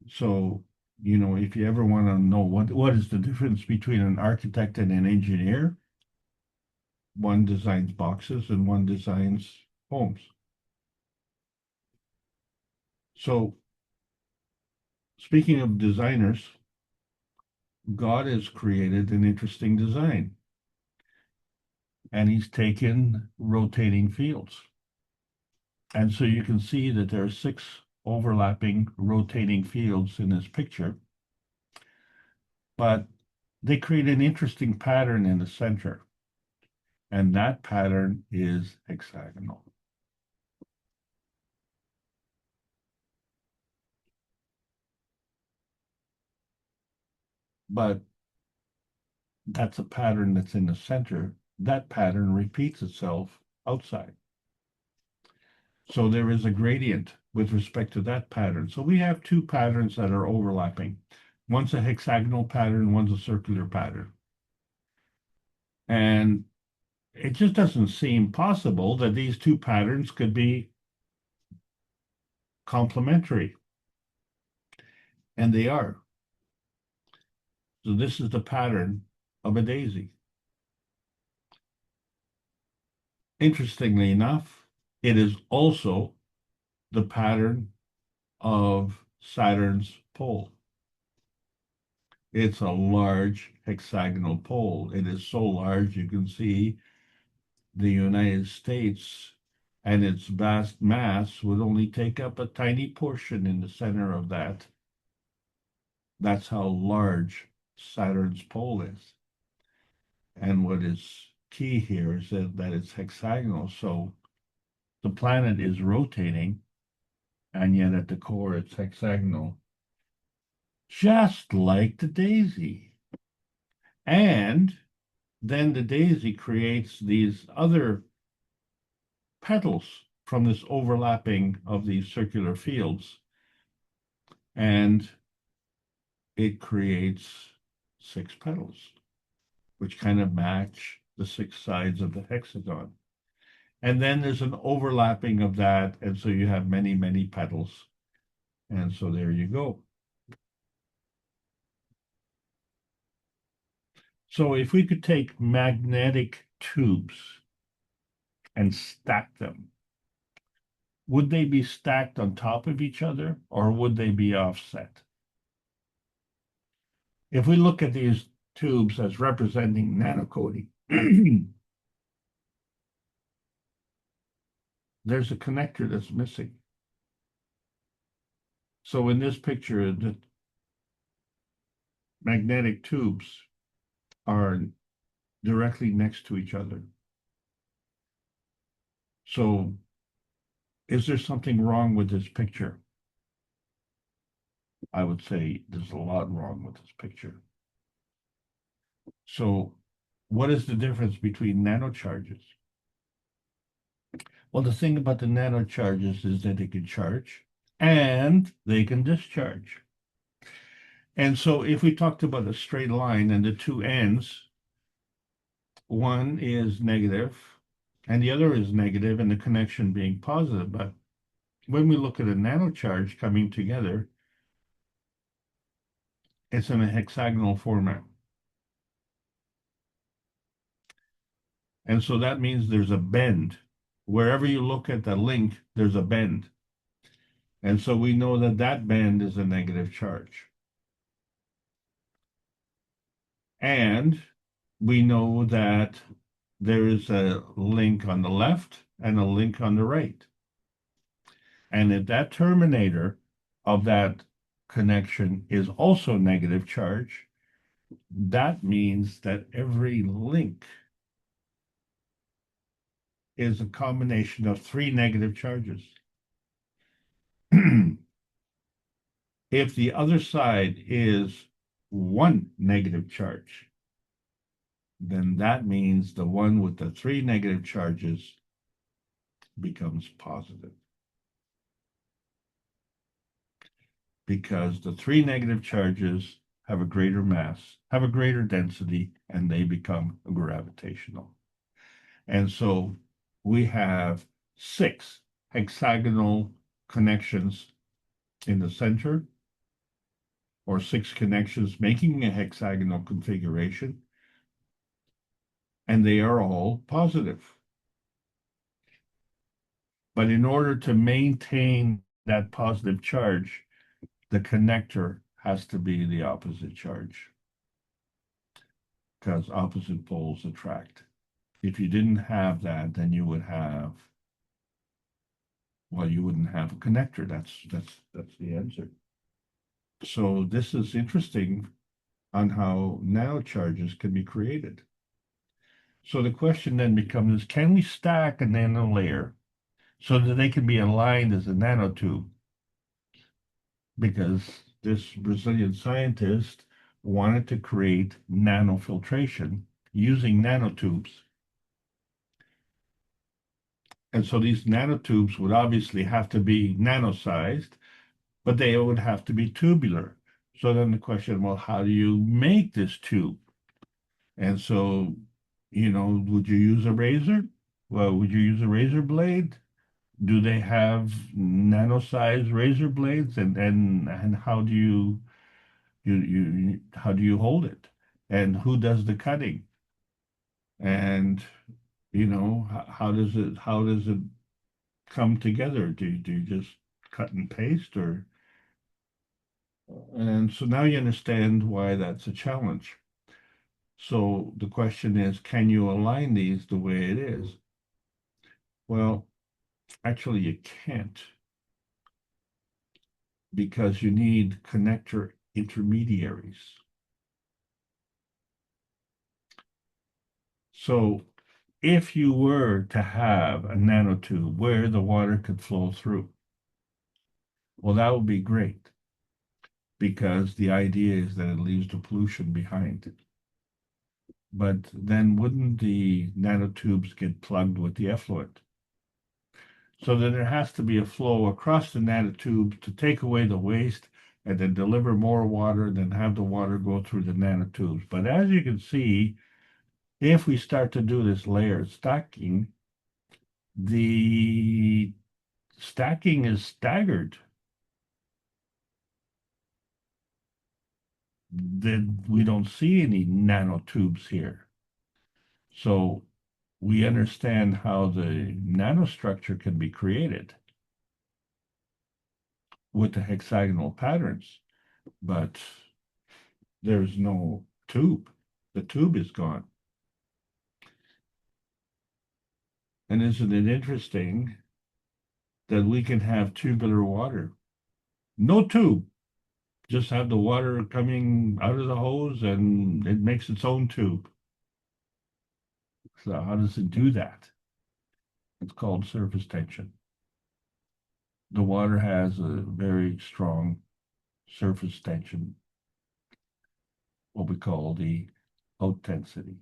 So, you know, if you ever want to know what is the difference between an architect and an engineer, one designs boxes and one designs homes. So, speaking of designers, God has created an interesting design. And he's taken rotating fields. And so you can see that there are 6 overlapping rotating fields in this picture. But they create an interesting pattern in the center. And that pattern is hexagonal. But that's a pattern that's in the center. That pattern repeats itself outside. So there is a gradient with respect to that pattern. So we have 2 patterns that are overlapping. One's a hexagonal pattern, one's a circular pattern. And it just doesn't seem possible that these 2 patterns could be complementary. And they are. So this is the pattern of a daisy. Interestingly enough, it is also the pattern of Saturn's pole. It's a large hexagonal pole. It is so large you can see the United States and its vast mass would only take up a tiny portion in the center of that. That's how large Saturn's pole is. And what is key here is that it's hexagonal. So the planet is rotating, and yet at the core it's hexagonal, just like the daisy. And then the daisy creates these other petals from this overlapping of these circular fields. And it creates 6 petals, which kind of match the 6 sides of the hexagon. And then there's an overlapping of that, and so you have many, many petals. And so there you go. So if we could take magnetic tubes and stack them, would they be stacked on top of each other, or would they be offset? If we look at these tubes as representing nanocoating, there's a connector that's missing. So in this picture, the magnetic tubes are directly next to each other. So is there something wrong with this picture? I would say there's a lot wrong with this picture. So what is the difference between nanocharges? Well, the thing about the nanocharges is that they can charge and they can discharge. And so if we talked about a straight line and the two ends, one is negative and the other is negative, and the connection being positive. But when we look at a nanocharge coming together, it's in a hexagonal format. And so that means there's a bend. Wherever you look at the link, there's a bend. And so we know that that bend is a negative charge. And we know that there is a link on the left and a link on the right. And if that terminator of that connection is also negative charge, that means that every link is a combination of three negative charges. If the other side is one negative charge, then that means the one with the three negative charges becomes positive. Because the three negative charges have a greater mass, have a greater density, and they become gravitational. And so we have 6 hexagonal connections in the center, or 6 connections making a hexagonal configuration, and they are all positive. But in order to maintain that positive charge, the connector has to be the opposite charge, because opposite poles attract. If you didn't have that, then you would have, well, you wouldn't have a connector. That's the answer. So this is interesting on how nanocharges can be created. So the question then becomes, can we stack a nano layer so that they can be aligned as a nanotube? Because this Brazilian scientist wanted to create nanofiltration using nanotubes. And so these nanotubes would obviously have to be nano-sized, but they would have to be tubular. So then the question, well, how do you make this tube? And so, would you use a razor? Well, would you use a razor blade? Do they have nano-sized razor blades? And how do how do you hold it? And who does the cutting? And how does it come together? Do you just cut and paste, or? And so now you understand why that's a challenge. So the question is, can you align these the way it is? Well, actually you can't, because you need connector intermediaries. So if you were to have a nanotube where the water could flow through, well, that would be great, because the idea is that it leaves the pollution behind. But then wouldn't the nanotubes get plugged with the effluent? So then there has to be a flow across the nanotubes to take away the waste and then deliver more water, then have the water go through the nanotubes. But as you can see, if we start to do this layer stacking, the stacking is staggered. Then we don't see any nanotubes here. So we understand how the nanostructure can be created with the hexagonal patterns, but there's no tube. The tube is gone. And isn't it interesting that we can have tubular water? No tube, just have the water coming out of the hose and it makes its own tube. So how does it do that? It's called surface tension. The water has a very strong surface tension, what we call the out tensity.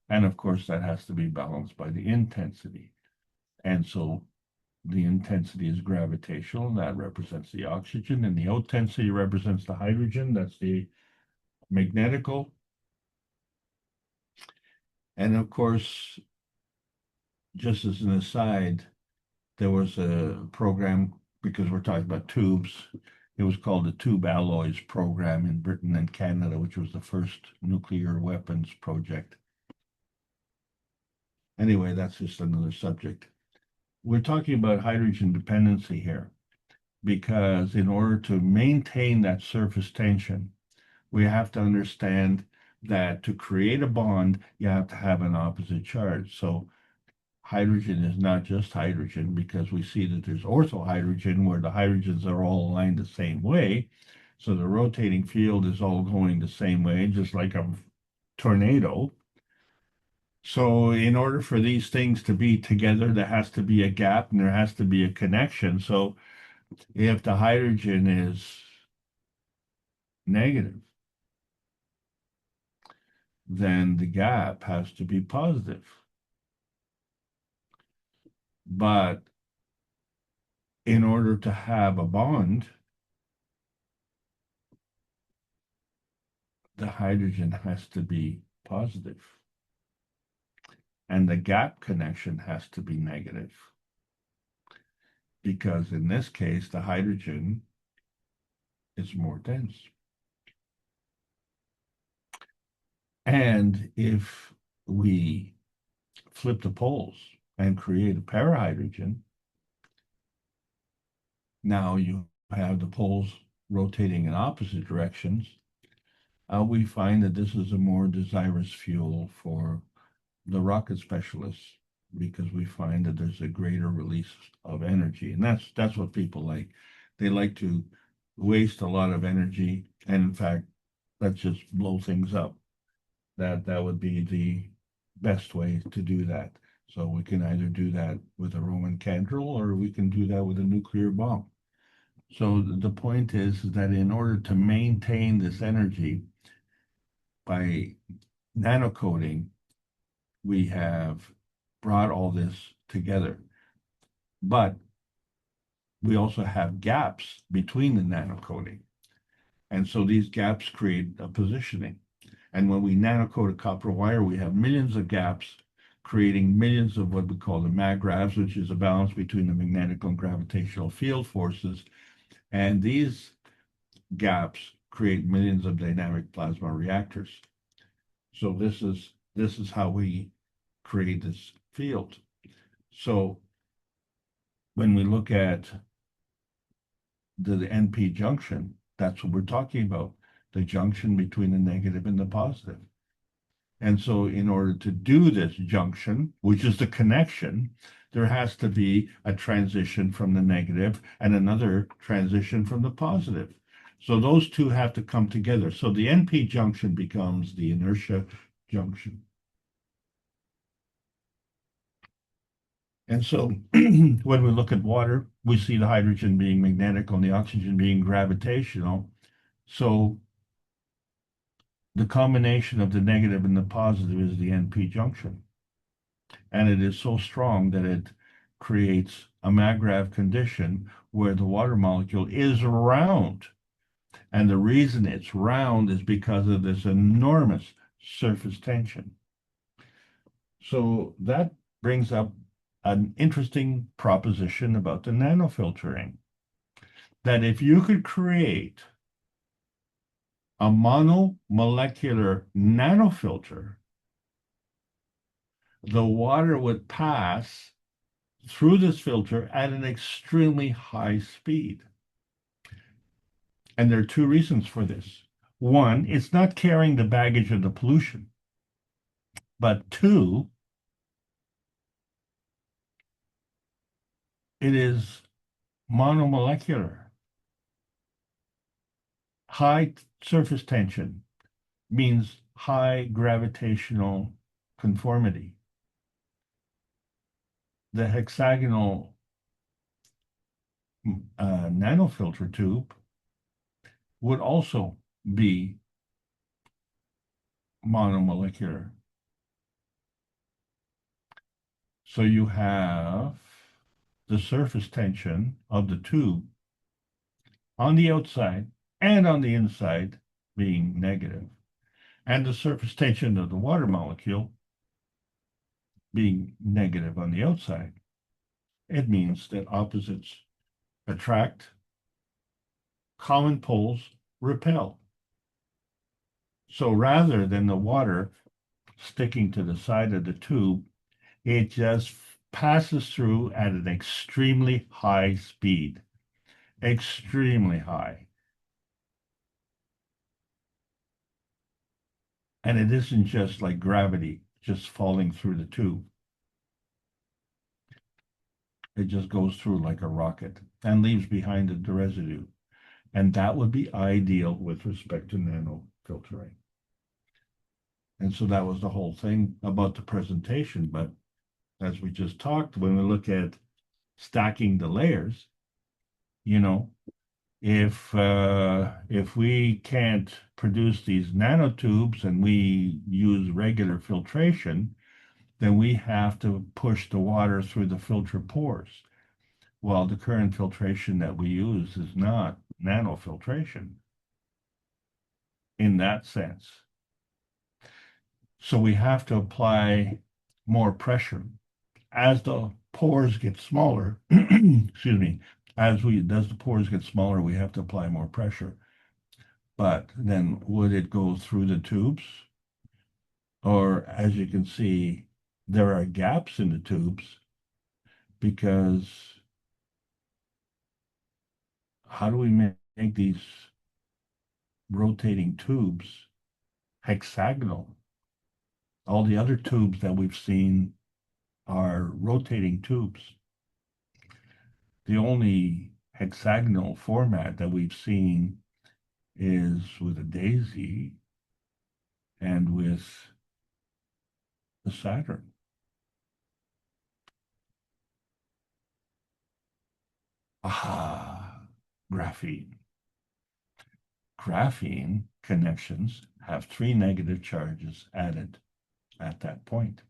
And of course, that has to be balanced by the intensity. And so the intensity is gravitational, and that represents the oxygen, and the out tensity represents the hydrogen, that's the magnetical. And of course, just as an aside, there was a program, because we're talking about tubes, it was called the Tube Alloys Program in Britain and Canada, which was the first nuclear weapons project. Anyway, that's just another subject. We're talking about hydrogen dependency here, because in order to maintain that surface tension, we have to understand that to create a bond, you have to have an opposite charge. So hydrogen is not just hydrogen, because we see that there's orthohydrogen where the hydrogens are all aligned the same way. So the rotating field is all going the same way, just like a tornado. So in order for these things to be together, there has to be a gap and there has to be a connection. So if the hydrogen is negative, then the gap has to be positive. But in order to have a bond, the hydrogen has to be positive, and the gap connection has to be negative, because in this case, the hydrogen is more dense. And if we flip the poles and create a parahydrogen, now you have the poles rotating in opposite directions. We find that this is a more desirous fuel for the rocket specialists, because we find that there's a greater release of energy. And that's what people like. They like to waste a lot of energy, and in fact, let's just blow things up. That would be the best way to do that. So we can either do that with a Roman candle, or we can do that with a nuclear bomb. So the point is that in order to maintain this energy by nanocoating, we have brought all this together. But we also have gaps between the nanocoating. And so these gaps create a positioning. And when we nanocoat a copper wire, we have millions of gaps, creating millions of what we call the magravs, which is a balance between the magnetic and gravitational field forces. And these gaps create millions of dynamic plasma reactors. So this is how we create this field. So when we look at the NP junction, that's what we're talking about, the junction between the negative and the positive. And so in order to do this junction, which is the connection, there has to be a transition from the negative and another transition from the positive. So those two have to come together. So the NP junction becomes the inertia junction. And so when we look at water, we see the hydrogen being magnetic and the oxygen being gravitational. So the combination of the negative and the positive is the NP junction. And it is so strong that it creates a magrav condition where the water molecule is round. And the reason it's round is because of this enormous surface tension. So that brings up an interesting proposition about the nanofiltering, that if you could create a monomolecular nanofilter, the water would pass through this filter at an extremely high speed. And there are two reasons for this. One, it's not carrying the baggage of the pollution. But two, it is monomolecular. High surface tension means high gravitational conformity. The hexagonal nanofilter tube would also be monomolecular. So you have the surface tension of the tube on the outside and on the inside being negative, and the surface tension of the water molecule being negative on the outside. It means that opposites attract, common poles repel. So rather than the water sticking to the side of the tube, it just passes through at an extremely high speed, extremely high. And it isn't just like gravity just falling through the tube. It just goes through like a rocket and leaves behind the residue. And that would be ideal with respect to nanofiltering. And so that was the whole thing about the presentation. But as we just talked, when we look at stacking the layers, you know, if we can't produce these nanotubes and we use regular filtration, then we have to push the water through the filter pores. Well, the current filtration that we use is not nanofiltration in that sense. So we have to apply more pressure. As the pores get smaller, excuse me, as the pores get smaller, we have to apply more pressure. But then would it go through the tubes? Or as you can see, there are gaps in the tubes because how do we make these rotating tubes hexagonal? All the other tubes that we've seen are rotating tubes. The only hexagonal format that we've seen is with a daisy and with the Saturn. Aha, graphene. Graphene connections have 3 negative charges added at that point.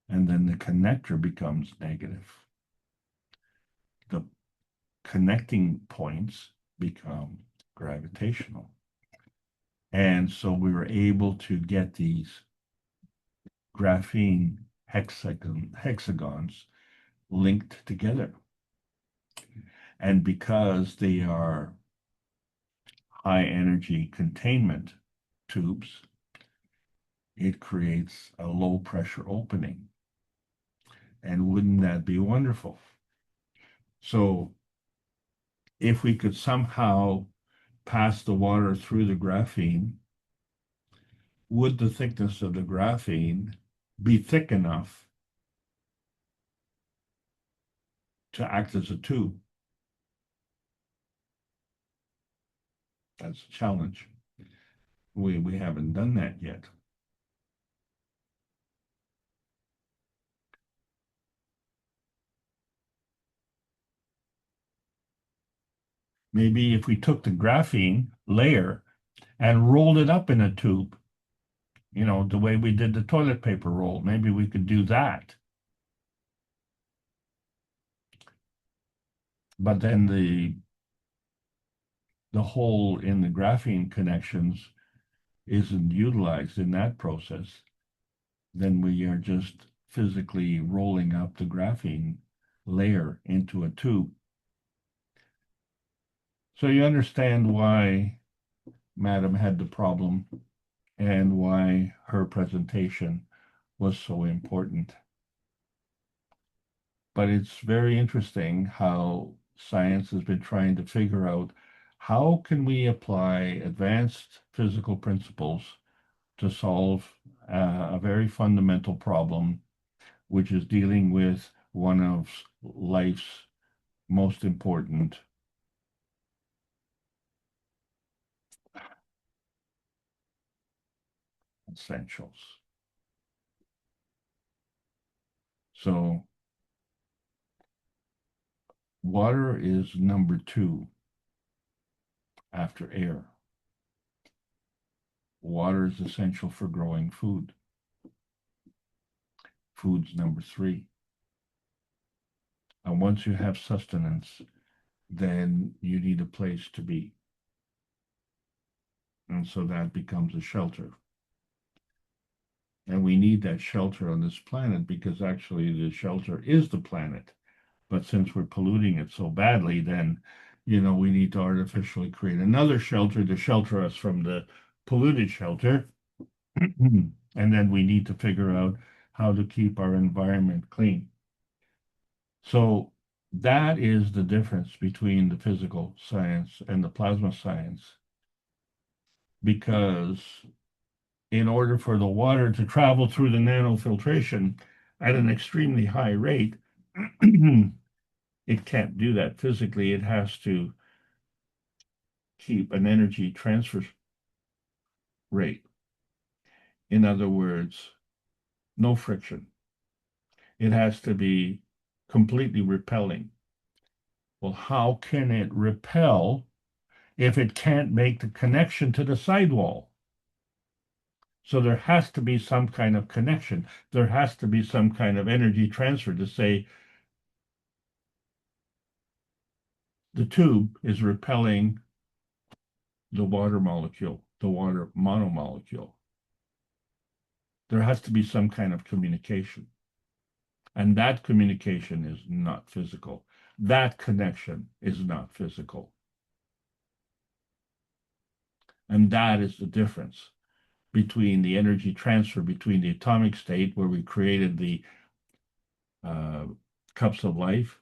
And then the connector becomes negative. The connecting points become gravitational. And so we were able to get these graphene hexagons linked together. And because they are high energy containment tubes, it creates a low pressure opening. And wouldn't that be wonderful? So if we could somehow pass the water through the graphene, would the thickness of the graphene be thick enough to act as a tube? That's a challenge. We haven't done that yet. Maybe if we took the graphene layer and rolled it up in a tube, you know, the way we did the toilet paper roll, maybe we could do that. But then the hole in the graphene connections isn't utilized in that process. Then we are just physically rolling up the graphene layer into a tube. So you understand why Madam had the problem and why her presentation was so important. But it's very interesting how science has been trying to figure out how can we apply advanced physical principles to solve a very fundamental problem, which is dealing with one of life's most important essentials. So water is number 2 after air. Water is essential for growing food. Food's number 3. And once you have sustenance, then you need a place to be. And so that becomes a shelter. And we need that shelter on this planet because actually the shelter is the planet. But since we're polluting it so badly, then, we need to artificially create another shelter to shelter us from the polluted shelter. And then we need to figure out how to keep our environment clean. So that is the difference between the physical science and the plasma science. Because in order for the water to travel through the nanofiltration at an extremely high rate, it can't do that physically. It has to keep an energy transfer rate. In other words, no friction. It has to be completely repelling. Well, how can it repel if it can't make the connection to the sidewall? So there has to be some kind of connection. There has to be some kind of energy transfer to say the tube is repelling the water molecule, the water monomolecule. There has to be some kind of communication. And that communication is not physical. That connection is not physical. And that is the difference between the energy transfer between the atomic state, where we created the cups of life,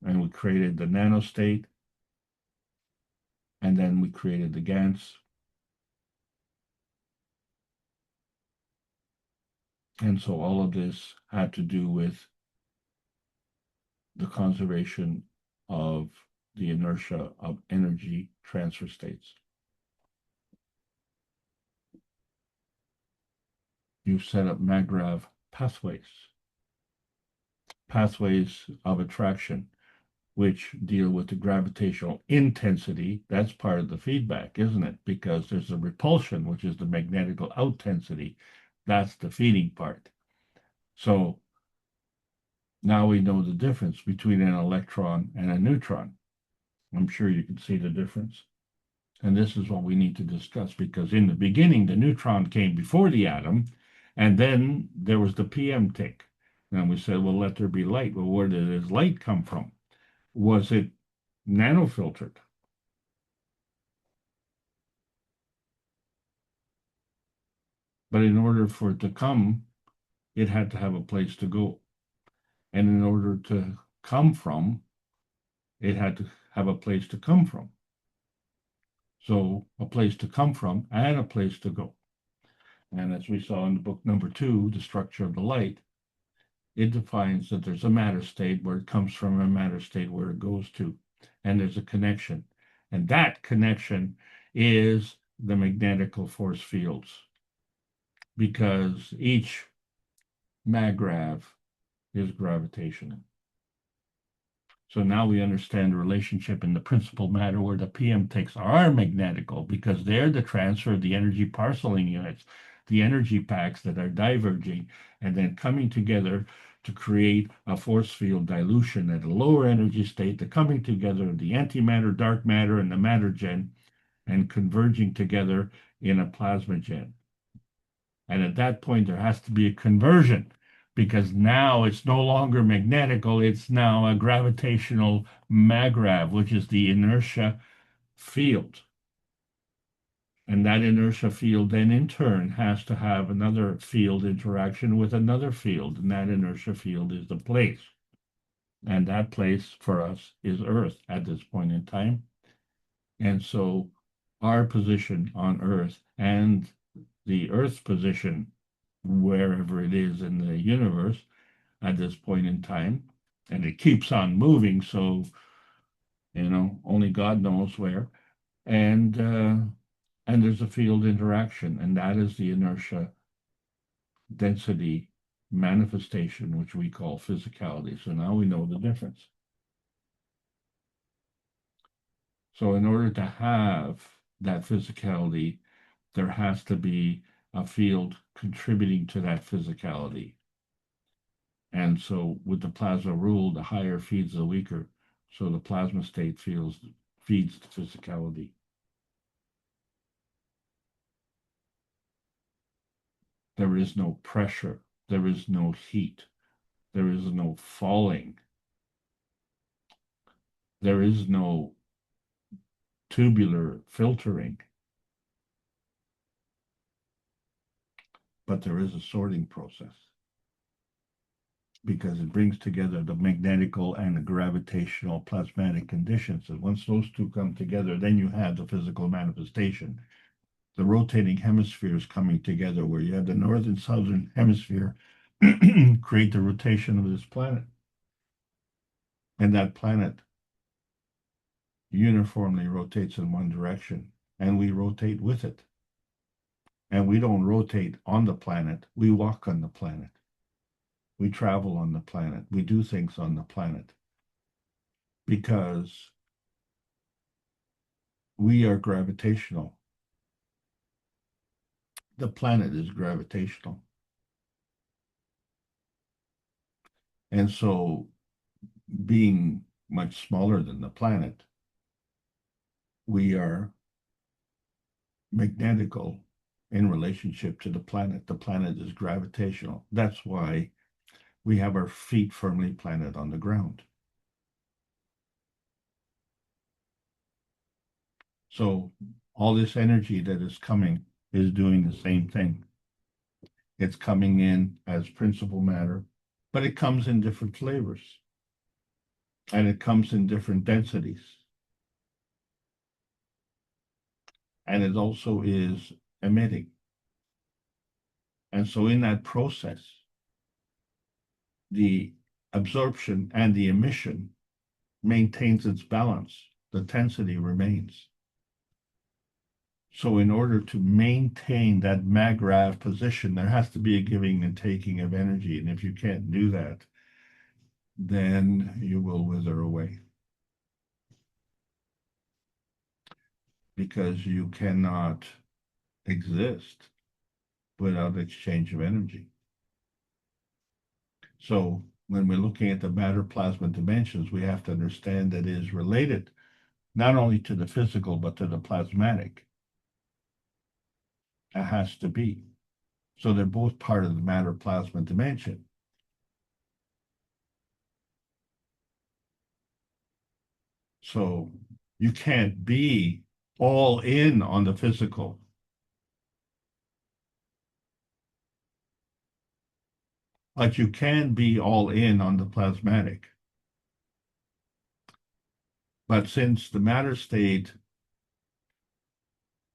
and we created the nano state, and then we created the GANs. And so all of this had to do with the conservation of the inertia of energy transfer states. You set up MAGRAV pathways of attraction, which deal with the gravitational intensity. That's part of the feedback, isn't it? Because there's a repulsion, which is the magnetical outintensity. That's the feeding part. So now we know the difference between an electron and a neutron. I'm sure you can see the difference. And this is what we need to discuss, because in the beginning, the neutron came before the atom, and then there was the PM tick. And we said, well, let there be light. Well, where did this light come from? Was it nanofiltered? But in order for it to come, it had to have a place to go. And in order to come from, it had to have a place to come from. So a place to come from and a place to go. And as we saw in the book number 2, The Structure of the Light, it defines that there's a matter state where it comes from, a matter state where it goes to, and there's a connection. And that connection is the magnetical force fields, because each MAGRAV is gravitational. So now we understand the relationship in the principal matter where the PM ticks are magnetical, because they're the transfer of the energy parceling units, the energy packs that are diverging and then coming together to create a force field dilution at a lower energy state, the coming together of the antimatter, dark matter, and the matter gen, and converging together in a plasma gen. And at that point, there has to be a conversion, because now it's no longer magnetical, it's now a gravitational MAGRAV, which is the inertia field. And that inertia field then in turn has to have another field interaction with another field, and that inertia field is the place. And that place for us is Earth at this point in time. And so our position on Earth and the Earth's position wherever it is in the universe at this point in time, and it keeps on moving, so only God knows where, and there's a field interaction, and that is the inertia density manifestation, which we call physicality. So now we know the difference. So in order to have that physicality, there has to be a field contributing to that physicality. And so with the plasma rule, the higher feeds the weaker. So the plasma state feeds the physicality. There is no pressure. There is no heat. There is no falling. There is no tubular filtering. But there is a sorting process, because it brings together the magnetical and the gravitational plasmatic conditions. And once those two come together, then you have the physical manifestation. The rotating hemispheres coming together, where you have the northern southern hemisphere create the rotation of this planet. And that planet uniformly rotates in one direction, and we rotate with it. And we don't rotate on the planet, we walk on the planet. We travel on the planet. We do things on the planet because we are gravitational. The planet is gravitational. And so, being much smaller than the planet, we are magnetical in relationship to the planet. The planet is gravitational. That's why we have our feet firmly planted on the ground. So all this energy that is coming is doing the same thing. It's coming in as principal matter, but it comes in different flavors. And it comes in different densities. And it also is emitting. And so in that process, the absorption and the emission maintains its balance. The tensity remains. So in order to maintain that mag-rav position, there has to be a giving and taking of energy. And if you can't do that, then you will wither away. Because you cannot exist without exchange of energy. So when we're looking at the matter plasma dimensions, we have to understand that it is related not only to the physical, but to the plasmatic. It has to be. So they're both part of the matter plasma dimension. So you can't be all in on the physical. But you can be all in on the plasmatic. But since the matter state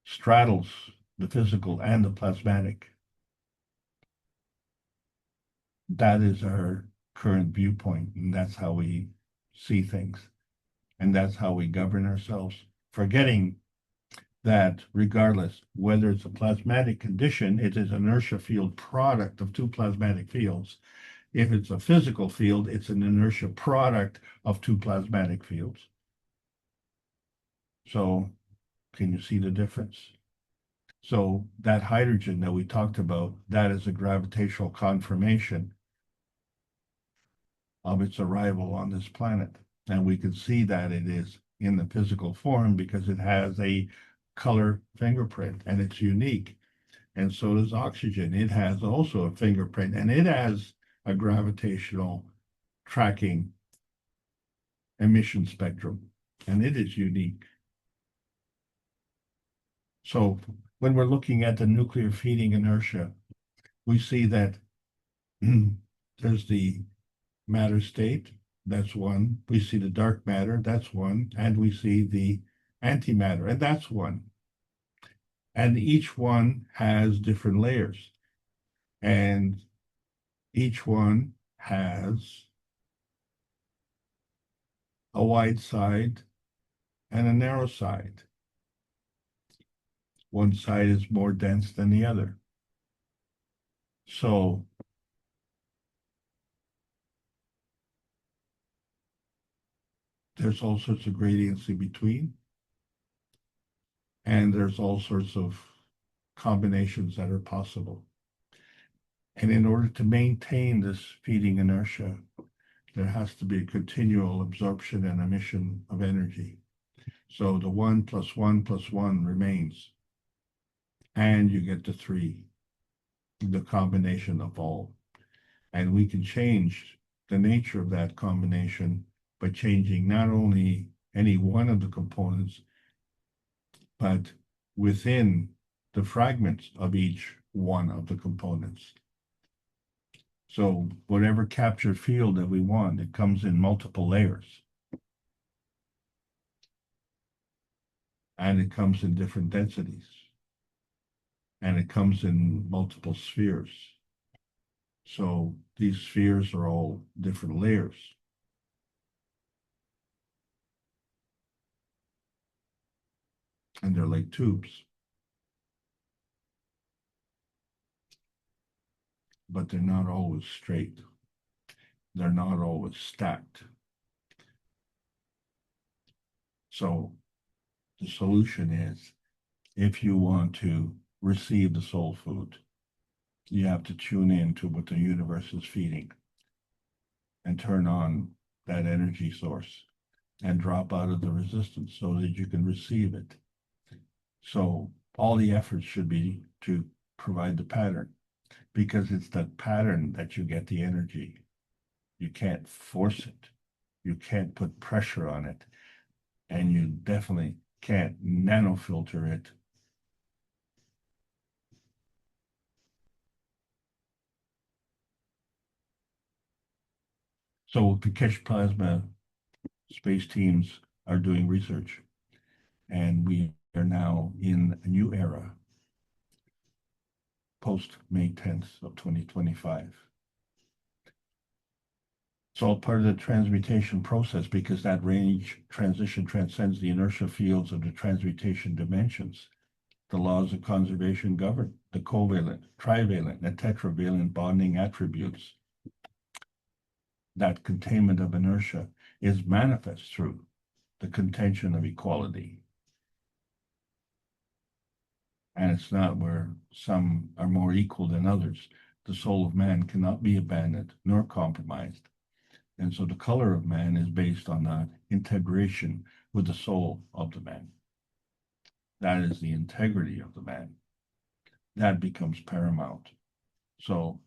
straddles the physical and the plasmatic, that is our current viewpoint, and that's how we see things. And that's how we govern ourselves, forgetting that regardless whether it's a plasmatic condition, it is an inertia field product of two plasmatic fields. If it's a physical field, it's an inertia product of two plasmatic fields. So can you see the difference? So that hydrogen that we talked about, that is a gravitational confirmation of its arrival on this planet. And we can see that it is in the physical form because it has a color fingerprint and it's unique. And so does oxygen. It has also a fingerprint and it has a gravitational tracking emission spectrum, and it is unique. So when we're looking at the nuclear feeding inertia, we see that there's the matter state, that's one. We see the dark matter, that's one. And we see the antimatter, and that's one. And each one has different layers. And each one has a wide side and a narrow side. One side is more dense than the other. So there's all sorts of gradients in between. And there's all sorts of combinations that are possible. And in order to maintain this feeding inertia, there has to be a continual absorption and emission of energy. So the 1 + 1 + 1 remains. And you get the 3, the combination of all. And we can change the nature of that combination by changing not only any one of the components, but within the fragments of each one of the components. So whatever captured field that we want, it comes in multiple layers. And it comes in different densities. And it comes in multiple spheres. So these spheres are all different layers. And they're like tubes. But they're not always straight. They're not always stacked. So the solution is, if you want to receive the soul food, you have to tune in to what the universe is feeding and turn on that energy source and drop out of the resistance so that you can receive it. So all the effort should be to provide the pattern, because it's that pattern that you get the energy. You can't force it. You can't put pressure on it. And you definitely can't nanofilter it. So the KAKT plasma space teams are doing research, and we are now in a new era, post May 10th of 2025. It's all part of the transmutation process, because that range transition transcends the inertia fields of the transmutation dimensions. The laws of conservation govern the covalent, trivalent, and tetravalent bonding attributes. That containment of inertia is manifest through the contention of equality. And it's not where some are more equal than others. The soul of man cannot be abandoned nor compromised. And so the color of man is based on that integration with the soul of the man. That is the integrity of the man. That becomes paramount. So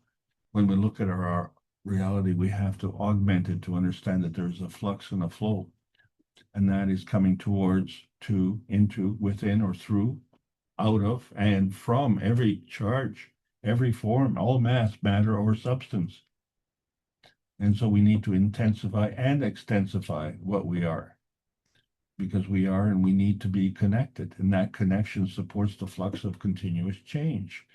when we look at our reality, we have to augment it to understand that there's a flux and a flow. And that is coming towards, to, into, within, or through, out of, and from every charge, every form, all mass, matter, or substance. And so we need to intensify and extensify what we are, because we are and we need to be connected. And that connection supports the flux of continuous change.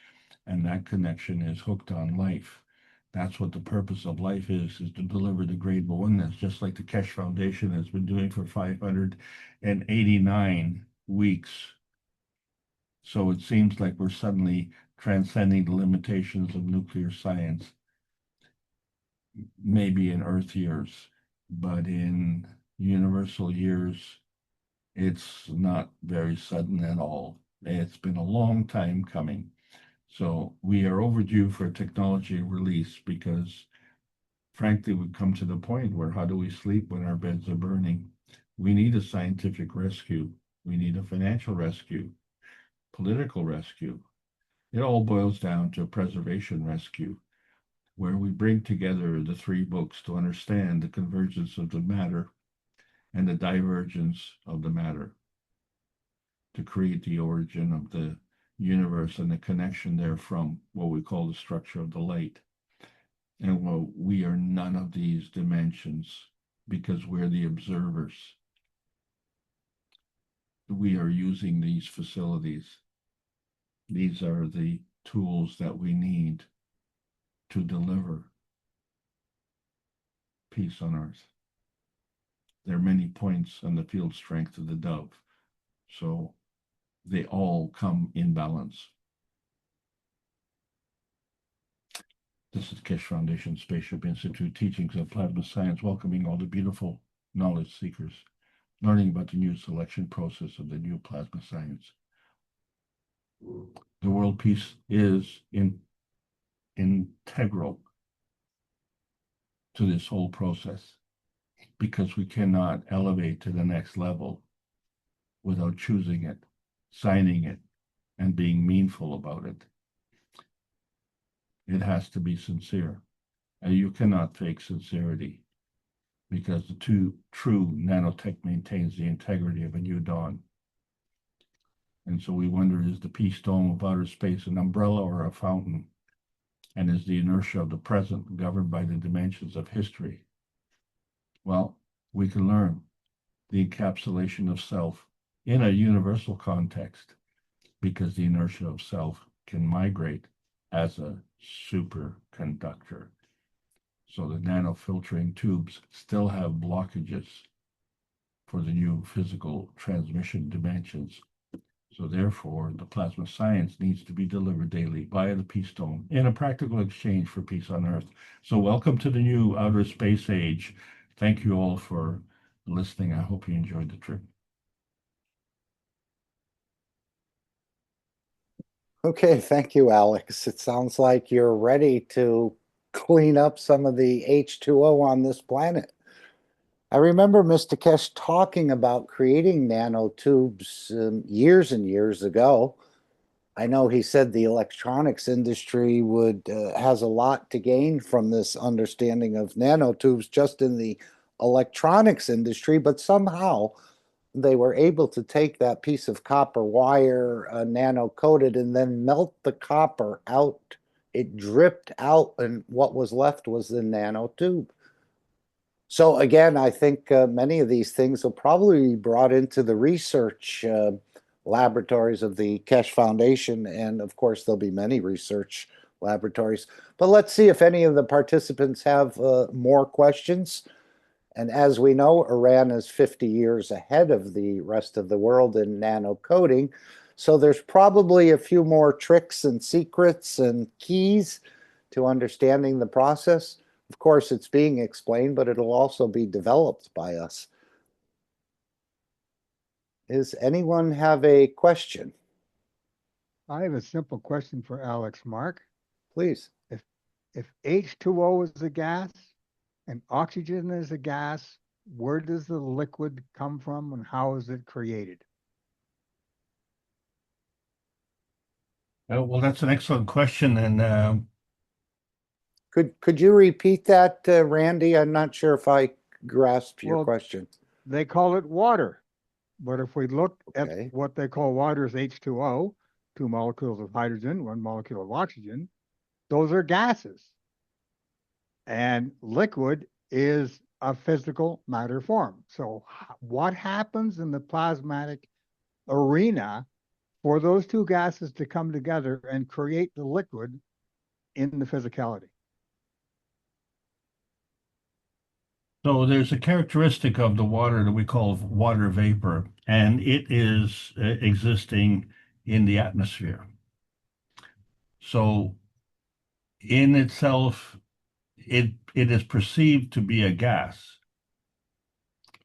And that connection is hooked on life. That's what the purpose of life is to deliver the great oneness, just like the KAKT Foundation has been doing for 589 weeks. So it seems like we're suddenly transcending the limitations of nuclear science, maybe in Earth years, but in universal years, it's not very sudden at all. It's been a long time coming. So we are overdue for a technology release, because frankly, we've come to the point where how do we sleep when our beds are burning? We need a scientific rescue. We need a financial rescue, political rescue. It all boils down to a preservation rescue, where we bring together the 3 books to understand the convergence of the matter and the divergence of the matter, to create the origin of the universe and the connection therefrom, what we call the structure of the light. And well, we are none of these dimensions, because we're the observers. We are using these facilities. These are the tools that we need to deliver peace on earth. There are many points on the field strength of the dove, so they all come in balance. This is KAKT Foundation Spaceship Institute Teachings of Plasma Science, welcoming all the beautiful knowledge seekers, learning about the new selection process of the new plasma science. The world peace is integral to this whole process, because we cannot elevate to the next level without choosing it, signing it, and being meaningful about it. It has to be sincere. And you cannot fake sincerity, because the true nanotech maintains the integrity of a new dawn. And so we wonder, is the peace dome of outer space an umbrella or a fountain? And is the inertia of the present governed by the dimensions of history? Well, we can learn the encapsulation of self in a universal context, because the inertia of self can migrate as a superconductor. So the nanofiltering tubes still have blockages for the new physical transmission dimensions. So therefore, the plasma science needs to be delivered daily via the Peace Dome in a practical exchange for peace on Earth. So welcome to the new outer space age. Thank you all for listening. I hope you enjoyed the trip. Okay, thank you, Alex. It sounds like you're ready to clean up some of the H2O on this planet. I remember Mr. Kesh talking about creating nanotubes years and years ago. I know he said the electronics industry has a lot to gain from this understanding of nanotubes just in the electronics industry, but somehow they were able to take that piece of copper wire, nano coated, and then melt the copper out. It dripped out, and what was left was the nanotube. So again, I think many of these things will probably be brought into the research laboratories of the Kesh Foundation, and of course there'll be many research laboratories. But let's see if any of the participants have more questions. And as we know, Iran is 50 years ahead of the rest of the world in nano coding. So there's probably a few more tricks and secrets and keys to understanding the process. Of course, it's being explained, but it'll also be developed by us. Does anyone have a question? I have a simple question for Alex, Mark. Please. If H2O is a gas and oxygen is a gas, where does the liquid come from and how is it created? Well, that's an excellent question. And Could you repeat that, Randy? I'm not sure if I grasped your Well, question. They call it water. But if we look Okay. at what they call water as H2O, 2 molecules of hydrogen, 1 molecule of oxygen, those are gases. And liquid is a physical matter form. So what happens in the plasmatic arena for those two gases to come together and create the liquid in the physicality? so there's a characteristic of the water that we call water vapor, and it is existing in the atmosphere. So in itself, it is perceived to be a gas,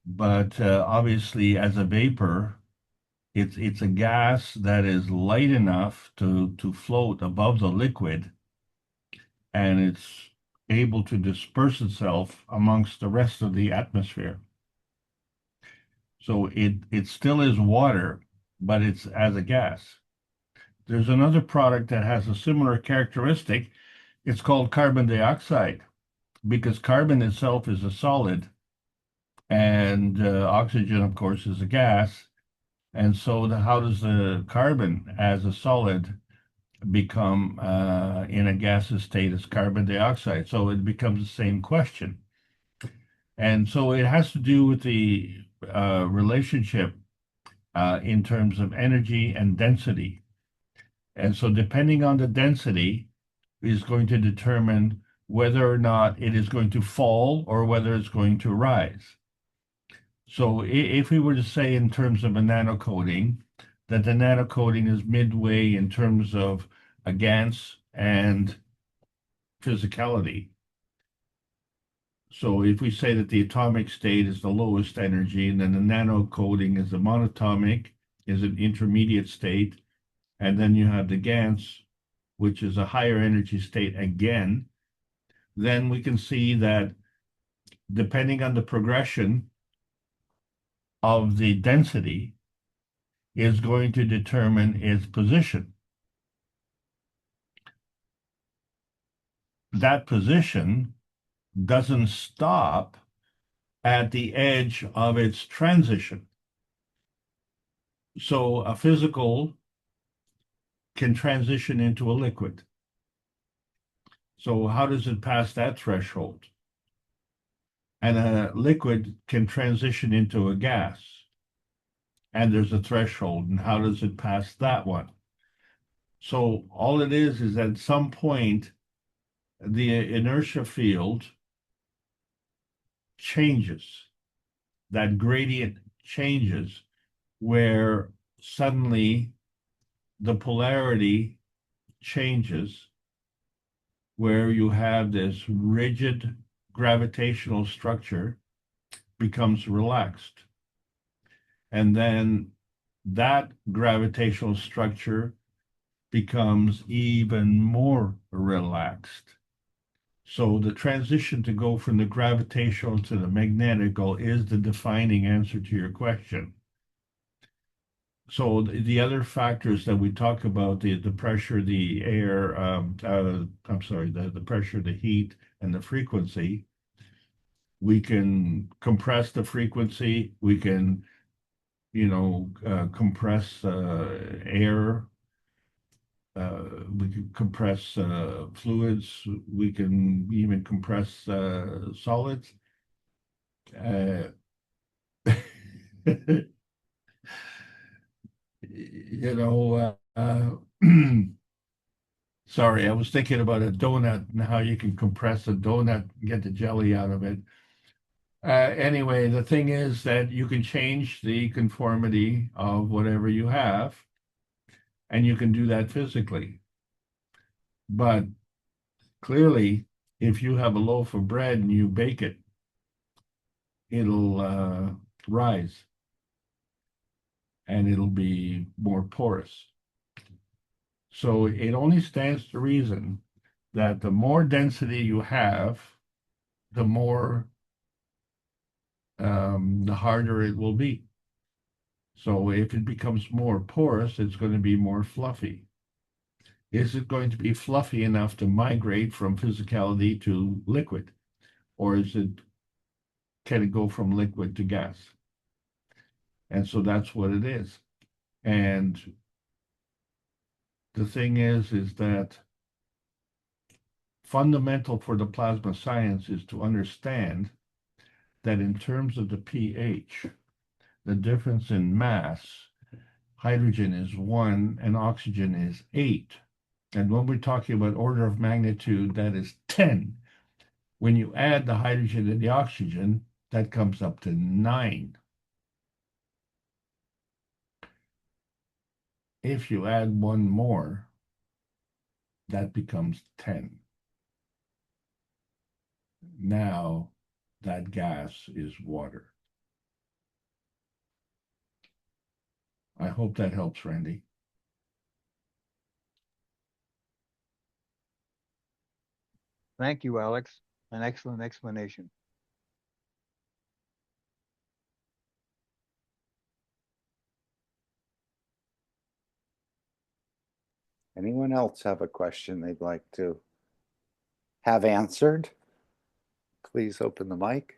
but obviously as a vapor, it's a gas that is light enough to float above the liquid, and it's able to disperse itself amongst the rest of the atmosphere. So it still is water, but it's as a gas. There's another product that has a similar characteristic. It's called carbon dioxide, because carbon itself is a solid, and oxygen, of course, is a gas. And so how does the carbon as a solid become in a gaseous state as carbon dioxide? So it becomes the same question. And so it has to do with the relationship in terms of energy and density. And so depending on the density is going to determine whether or not it is going to fall or whether it's going to rise. So if we were to say in terms of a nanocoating, that the nanocoating is midway in terms of a GANS and physicality. So if we say that the atomic state is the lowest energy, and then the nanocoating is the monatomic, is an intermediate state, and then you have the GANs, which is a higher energy state again, then we can see that depending on the progression of the density is going to determine its position. That position doesn't stop at the edge of its transition. So a physical can transition into a liquid. So how does it pass that threshold? And a liquid can transition into a gas. And there's a threshold, and how does it pass that one? So all it is at some point, the inertia field changes. That gradient changes where suddenly the polarity changes, where you have this rigid gravitational structure becomes relaxed. And then that gravitational structure becomes even more relaxed. So the transition to go from the gravitational to the magnetical is the defining answer to your question. So the other factors that we talk about, the pressure, the air, I'm sorry, the pressure, the heat, and the frequency, we can compress the frequency, we can, compress air, we can compress fluids, we can even compress solids. Sorry, I was thinking about a donut and how you can compress a donut and get the jelly out of it. Anyway, the thing is that you can change the conformity of whatever you have, and you can do that physically. But clearly, if you have a loaf of bread and you bake it, it'll rise, and it'll be more porous. So it only stands to reason that the more density you have, the more, the harder it will be. So if it becomes more porous, it's going to be more fluffy. Is it going to be fluffy enough to migrate from physicality to liquid? Or can it go from liquid to gas? And so that's what it is. And the thing is that fundamental for the plasma science is to understand that in terms of the pH, the difference in mass, hydrogen is 1 and oxygen is 8. And when we're talking about order of magnitude, that is 10. When you add the hydrogen and the oxygen, that comes up to 9. If you add one more, that becomes 10. Now that gas is water. I hope that helps, Randy. Thank you, Alex. An excellent explanation. Anyone else have a question they'd like to have answered? Please open the mic.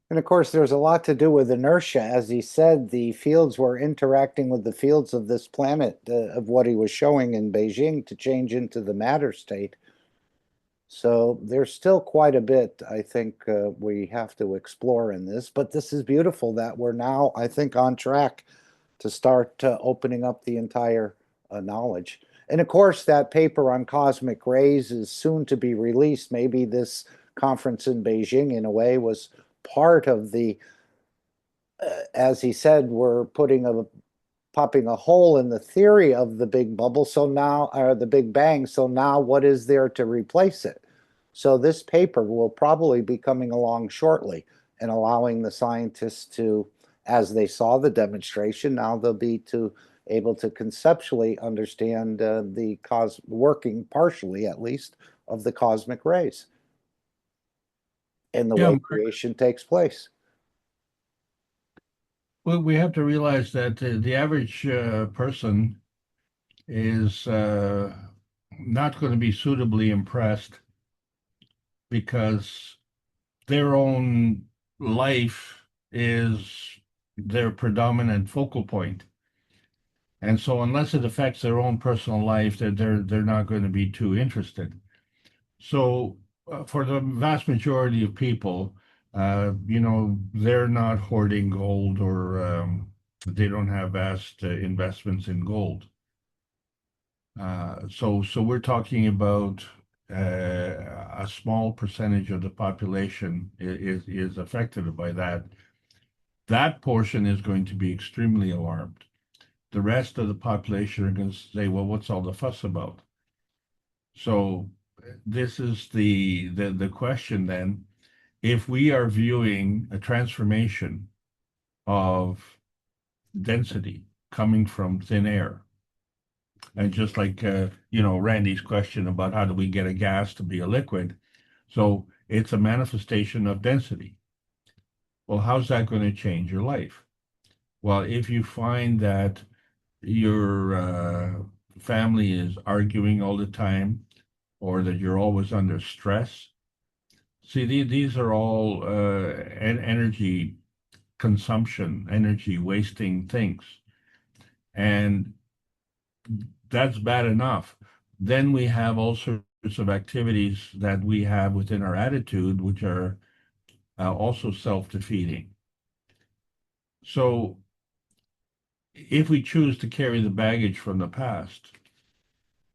And of course, there's a lot to do with inertia. As he said, the fields were interacting with the fields of this planet, of what he was showing in Beijing, to change into the matter state. So there's still quite a bit, I think, we have to explore in this. But this is beautiful that we're now, I think, on track to start opening up the entire knowledge. And of course, that paper on cosmic rays is soon to be released. Maybe this conference in Beijing, in a way, was part of the, as he said, we're putting a popping a hole in the theory of the big bubble. So now, or the Big Bang. So now what is there to replace it? So this paper will probably be coming along shortly and allowing the scientists to, as they saw the demonstration, now they'll be able to conceptually understand the working, partially at least, of the cosmic rays and the Yeah, way creation takes place. well, we have to realize that the average person is not going to be suitably impressed because their own life is their predominant focal point. And so unless it affects their own personal life, they're not going to be too interested. So for the vast majority of people, they're not hoarding gold or they don't have vast investments in gold. So we're talking about a small percentage of the population is affected by that. That portion is going to be extremely alarmed. The rest of the population are going to say, well, what's all the fuss about? So this is the question then. If we are viewing a transformation of density coming from thin air, and just like Randy's question about how do we get a gas to be a liquid, so it's a manifestation of density. Well, how's that going to change your life? Well, if you find that your family is arguing all the time, or that you're always under stress, see, these are all energy consumption, energy wasting things. And that's bad enough. Then we have all sorts of activities that we have within our attitude, which are also self-defeating. So if we choose to carry the baggage from the past,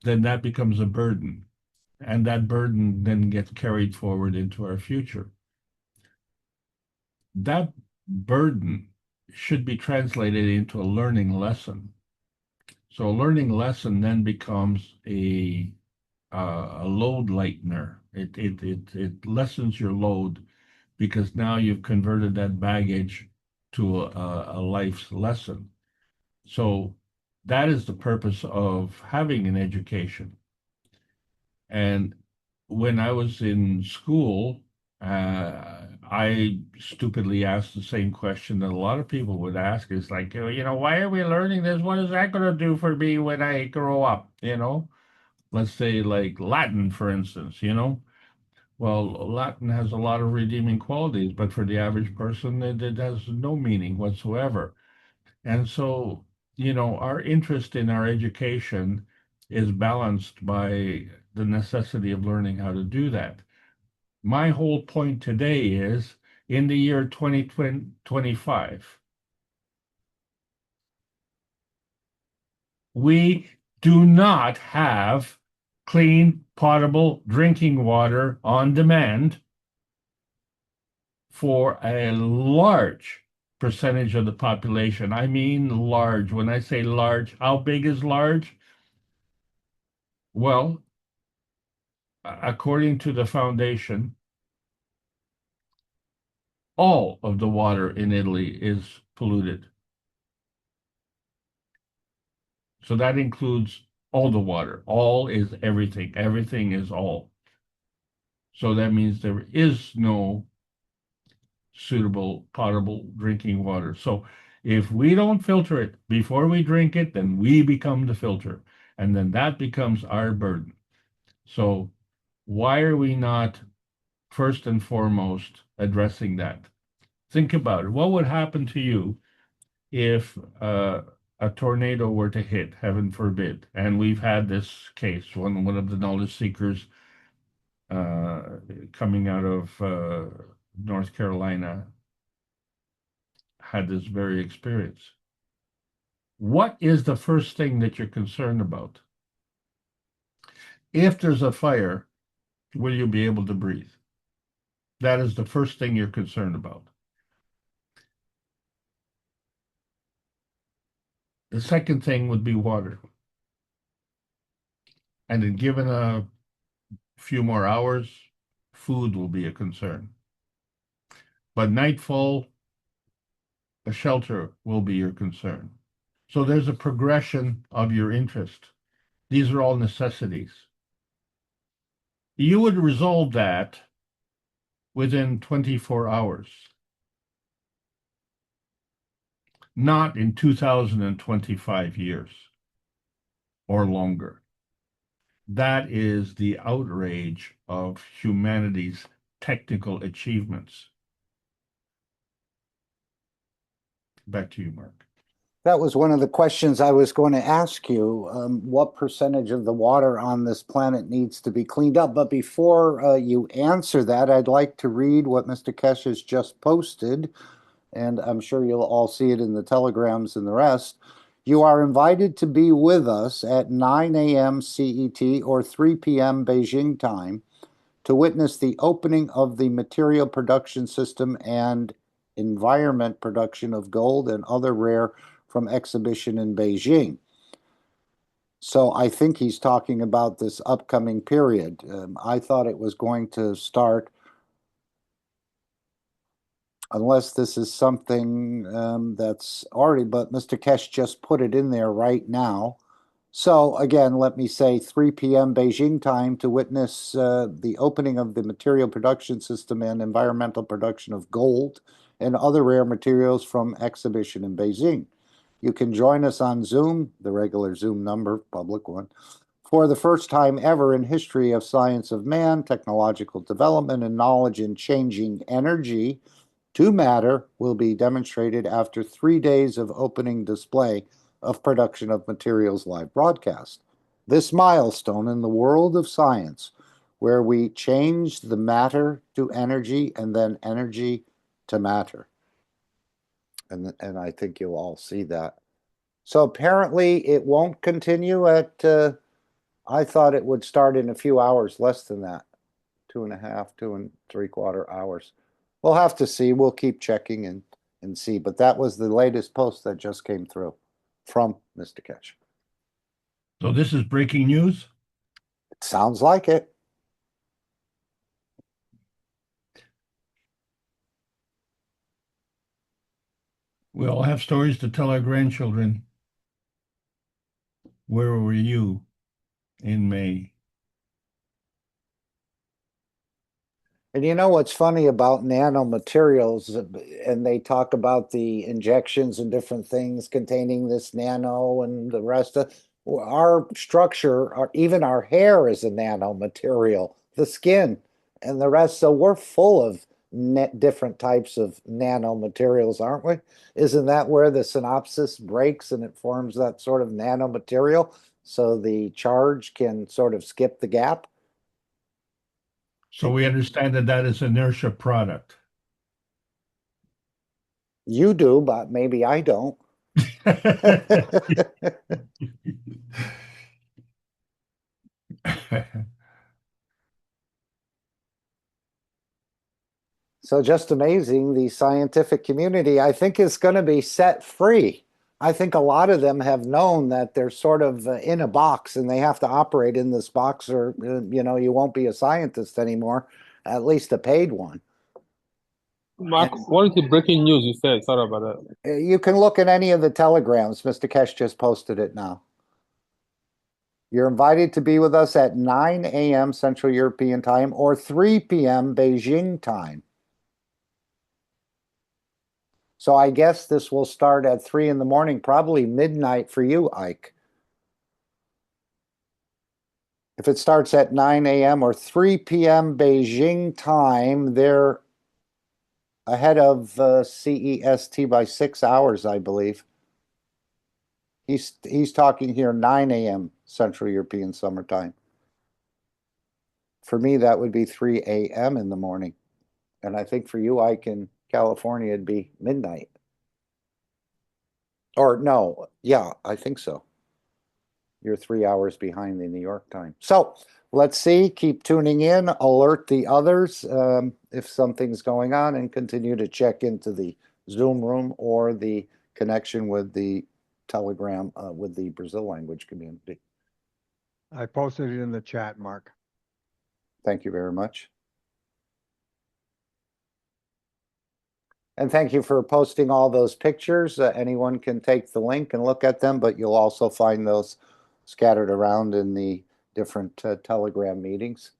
then that becomes a burden. And that burden then gets carried forward into our future. That burden should be translated into a learning lesson. So a learning lesson then becomes a load lightener. It lessens your load because now you've converted that baggage to a life's lesson. So that is the purpose of having an education. And when I was in school, I stupidly asked the same question that a lot of people would ask. Is like, why are we learning this? What is that going to do for me when I grow up? Let's say like Latin, for instance, Well, Latin has a lot of redeeming qualities, but for the average person, it has no meaning whatsoever. And so, our interest in our education is balanced by the necessity of learning how to do that. My whole point today is in the year 2025, we do not have clean, potable drinking water on demand for a large percentage of the population. I mean large. When I say large, how big is large? Well, according to the foundation, all of the water in Italy is polluted. So that includes all the water. All is everything. Everything is all. So that means there is no suitable potable drinking water. So if we don't filter it before we drink it, then we become the filter. And then that becomes our burden. So why are we not first and foremost addressing that? Think about it. What would happen to you if a tornado were to hit, heaven forbid? And we've had this case, one of the knowledge seekers coming out of North Carolina had this very experience. What is the first thing that you're concerned about? If there's a fire, will you be able to breathe? That is the first thing you're concerned about. The second thing would be water. And then given a few more hours, food will be a concern. But nightfall, a shelter will be your concern. So there's a progression of your interest. These are all necessities. You would resolve that within 24 hours, not in 2025 years or longer. That is the outrage of humanity's technical achievements. Back to you, Mark. That was one of the questions I was going to ask you. What percentage of the water on this planet needs to be cleaned up? But before you answer that, I'd like to read what Mr. Kesh has just posted, and I'm sure you'll all see it in the telegrams and the rest. You are invited to be with us at 9 a.m. CET or 3 p.m. Beijing time to witness the opening of the material production system and environment production of gold and other rare from exhibition in Beijing. So I think he's talking about this upcoming period. I thought it was going to start, unless this is something that's already, but Mr. Kesh just put it in there right now. So again, let me say 3 p.m. Beijing time to witness the opening of the material production system and environmental production of gold and other rare materials from exhibition in Beijing. You can join us on Zoom, the regular Zoom number, public one, for the first time ever in history of science of man, technological development, and knowledge in changing energy to matter will be demonstrated after 3 days of opening display of production of materials live broadcast. This milestone in the world of science, where we change the matter to energy and then energy to matter. And I think you'll all see that. So apparently it won't continue at, I thought it would start in a few hours, less than that, 2.5, 2.75 hours. We'll have to see. We'll keep checking and see. But that was the latest post that just came through from Mr. Kesh. So this is breaking news? It sounds like it. We all have stories to tell our grandchildren. Where were you in May? And you know what's funny about nanomaterials, and they talk about the injections and different things containing this nano and the rest of our structure, even our hair is a nanomaterial, the skin and the rest. So we're full of different types of nanomaterials, aren't we? Isn't that where the synopsis breaks and it forms that sort of nanomaterial so the charge can sort of skip the gap? So we understand that that is inertia product. You do, but maybe I don't. So just amazing, the scientific community, I think, is going to be set free. I think a lot of them have known that they're sort of in a box and they have to operate in this box or, you won't be a scientist anymore, at least a paid one. Mark, what is the breaking news you said? Sorry about that. You can look at any of the telegrams. Mr. Kesh just posted it now. You're invited to be with us at 9 a.m. Central European Time or 3 p.m. Beijing time. So I guess this will start at 3 in the morning, probably midnight for you, Ike. If it starts at 9 a.m. or 3 p.m. Beijing time, they're ahead of CEST by 6 hours, I believe. He's talking here 9 a.m. Central European Summer Time. For me, that would be 3 a.m. in the morning. And I think for you, Ike, in California, it'd be midnight. Or no, yeah, I think so. You're 3 hours behind the New York time. So let's see, keep tuning in, alert the others if something's going on, and continue to check into the Zoom room or the connection with the telegram with the Brazil language community. I posted it in the chat, Mark. Thank you very much. And thank you for posting all those pictures. Anyone can take the link and look at them, but you'll also find those scattered around in the different Telegram meetings.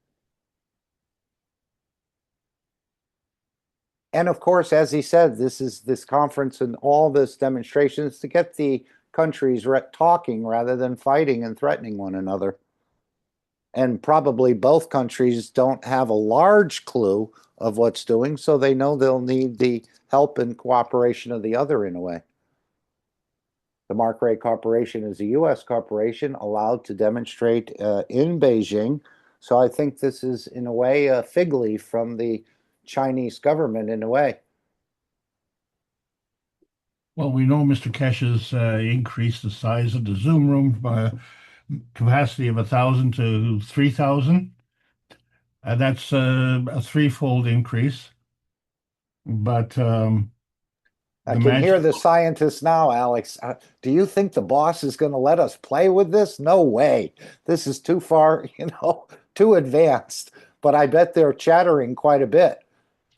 And of course, as he said, this conference and all this demonstration is to get the countries talking rather than fighting and threatening one another. And probably both countries don't have a large clue of what's doing, so they know they'll need the help and cooperation of the other in a way. The Mark Ray Corporation is a U.S. corporation allowed to demonstrate in Beijing. So I think this is, in a way, a fig leaf from the Chinese government, in a way. Well, we know Mr. Kesh has increased the size of the Zoom room by capacity of 1,000 to 3,000. That's a threefold increase. But I can hear the scientists now, Alex. Do you think the boss is going to let us play with this? No way. This is too far, too advanced. But I bet they're chattering quite a bit.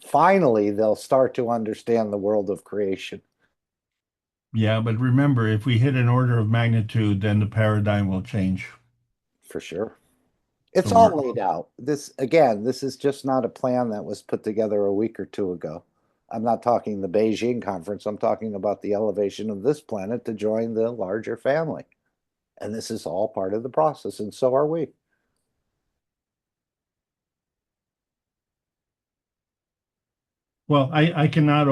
Finally, they'll start to understand the world of creation. Yeah, but remember, if we hit an order of magnitude, then the paradigm will change. For sure. It's all laid out. This is just not a plan that was put together a week or two ago. I'm not talking the Beijing conference. I'm talking about the elevation of this planet to join the larger family. And this is all part of the process, and so are we. Well, I cannot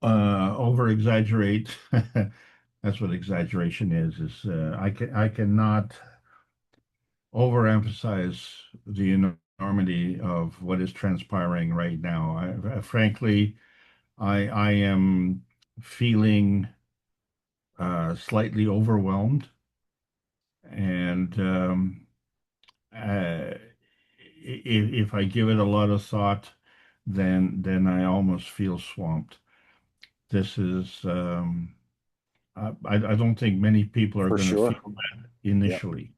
over-exaggerate. That's what exaggeration is I cannot overemphasize the enormity of what is transpiring right now. Frankly, I am feeling slightly overwhelmed, and if I give it a lot of thought, then I almost feel swamped. This is I don't think many people are going to feel that initially. Yep.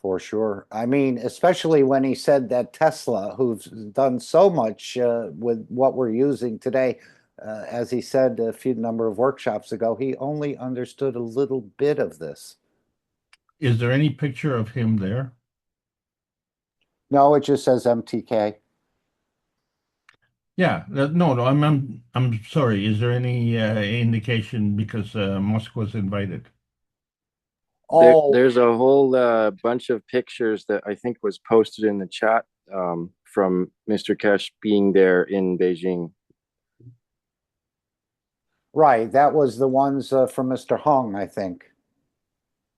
For sure. I mean, especially when he said that Tesla, who's done so much with what we're using today, as he said a few number of workshops ago, he only understood a little bit of this. Is there any picture of him there? No, it just says MTK. Yeah, no, I'm sorry. Is there any indication because Musk was invited? There's a whole bunch of pictures that I think was posted in the chat from Mr. Kesh being there in Beijing. Right, that was the ones from Mr. Hong, I think.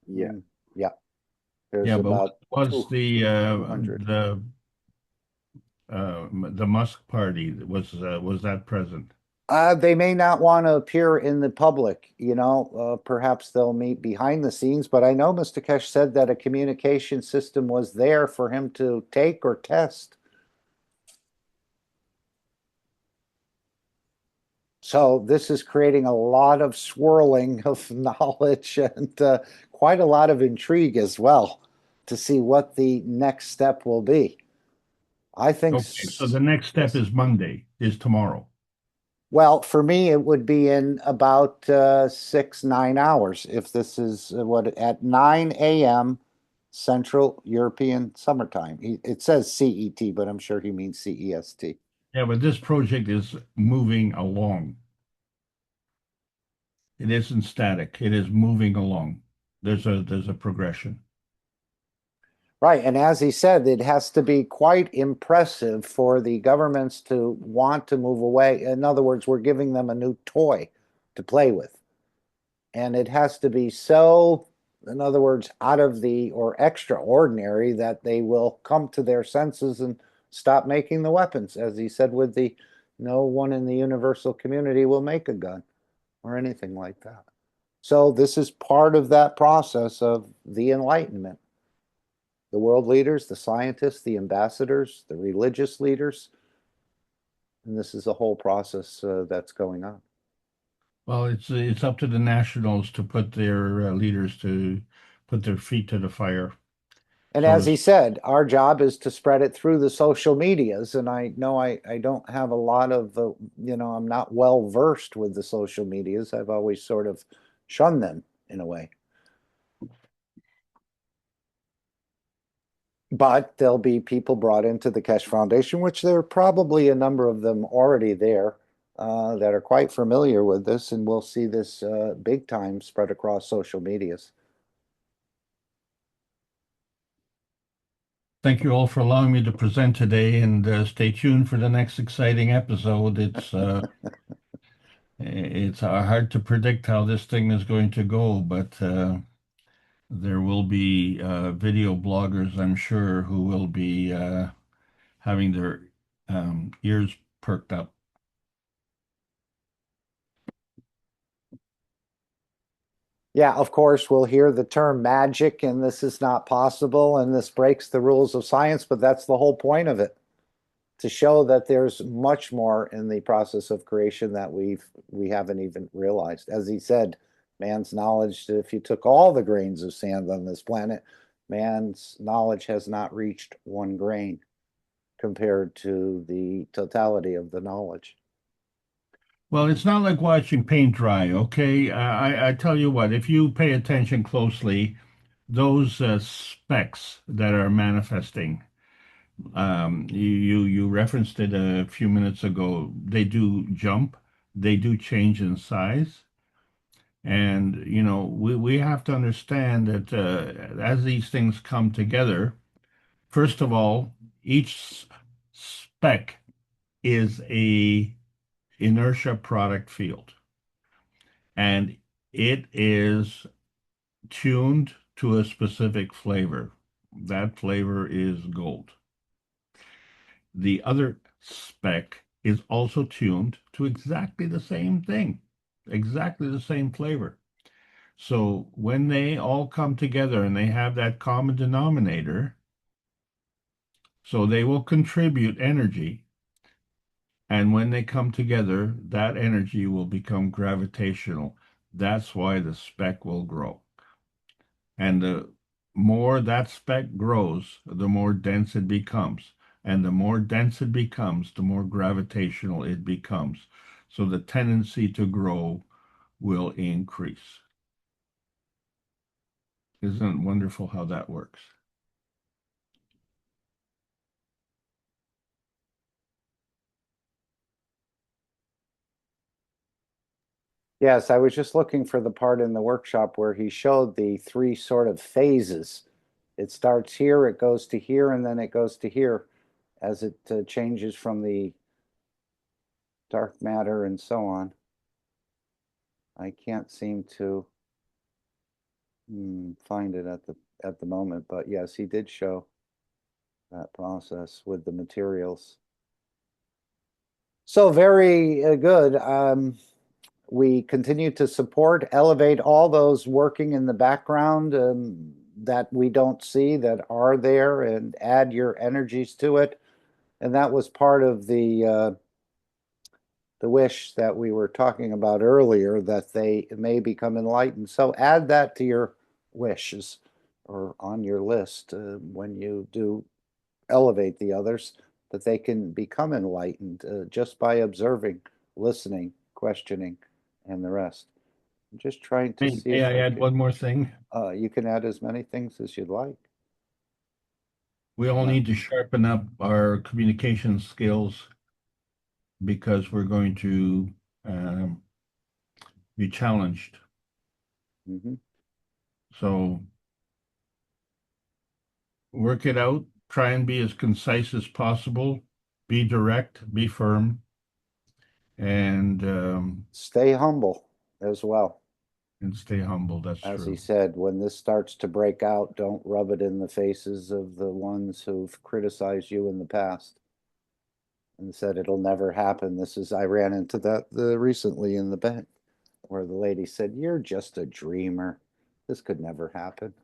Yeah. Yeah. There's Yeah, about but was the 200. The Musk party was that present? They may not want to appear in the public, perhaps they'll meet behind the scenes, but I know Mr. Kesh said that a communication system was there for him to take or test. So this is creating a lot of swirling of knowledge and quite a lot of intrigue as well to see what the next step will be. I think. Okay, so the next step is Monday, is tomorrow. Well, for me, it would be in about 6-9 hours. If this is at 9 a.m. Central European Summertime. It says CET, but I'm sure he means CEST. Yeah, but this project is moving along. It isn't static. It is moving along. There's a progression. Right, and as he said, it has to be quite impressive for the governments to want to move away. In other words, we're giving them a new toy to play with. And it has to be so, in other words, out of the or extraordinary that they will come to their senses and stop making the weapons. As he said, with the no one in the universal community will make a gun or anything like that. So this is part of that process of the Enlightenment. The world leaders, the scientists, the ambassadors, the religious leaders. And this is a whole process that's going on. Well, it's up to the nationals to put their leaders to put their feet to the fire. And So as he it's- said, our job is to spread it through the social medias. And I know I don't have a lot of, I'm not well versed with the social medias. I've always sort of shunned them in a way. But there'll be people brought into the Keshe Foundation, which there are probably a number of them already there that are quite familiar with this, and we'll see this big time spread across social medias. Thank you all for allowing me to present today, and stay tuned for the next exciting episode. It's hard to predict how this thing is going to go, but there will be video bloggers, I'm sure, who will be having their ears perked up. Yeah, of course, we'll hear the term magic, and this is not possible, and this breaks the rules of science, but that's the whole point of it, to show that there's much more in the process of creation that we haven't even realized. As he said, man's knowledge, if you took all the grains of sand on this planet, man's knowledge has not reached 1 grain compared to the totality of the knowledge. Well, it's not like watching paint dry, okay? I tell you what, if you pay attention closely, those specks that are manifesting, you referenced it a few minutes ago, they do jump, they do change in size. And, we have to understand that as these things come together, first of all, each spec is a inertia product field, and it is tuned to a specific flavor. That flavor is gold. The other spec is also tuned to exactly the same thing, exactly the same flavor. So when they all come together and they have that common denominator, so they will contribute energy. And when they come together, that energy will become gravitational. That's why the spec will grow. And the more that spec grows, the more dense it becomes. And the more dense it becomes, the more gravitational it becomes. So the tendency to grow will increase. Isn't it wonderful how that works? Yes, I was just looking for the part in the workshop where he showed the 3 sort of phases. It starts here, it goes to here, and then it goes to here as it changes from the dark matter and so on. I can't seem to find it at the moment, but yes, he did show that process with the materials. So very good. We continue to support, elevate all those working in the background that we don't see that are there, and add your energies to it. And that was part of the wish that we were talking about earlier, that they may become enlightened. So add that to your wishes or on your list when you do elevate the others, that they can become enlightened just by observing, listening, questioning, and the rest. I'm just trying to see May if I add one more thing? you can add as many things as you'd like. We all No. need to sharpen up our communication skills because we're going to be challenged. Mhm. So work it out, try and be as concise as possible, be direct, be firm, and Stay humble as well. stay humble. That's As true. he said, when this starts to break out, don't rub it in the faces of the ones who've criticized you in the past and said it'll never happen. I ran into that recently in the bank where the lady said, "You're just a dreamer. This could never happen."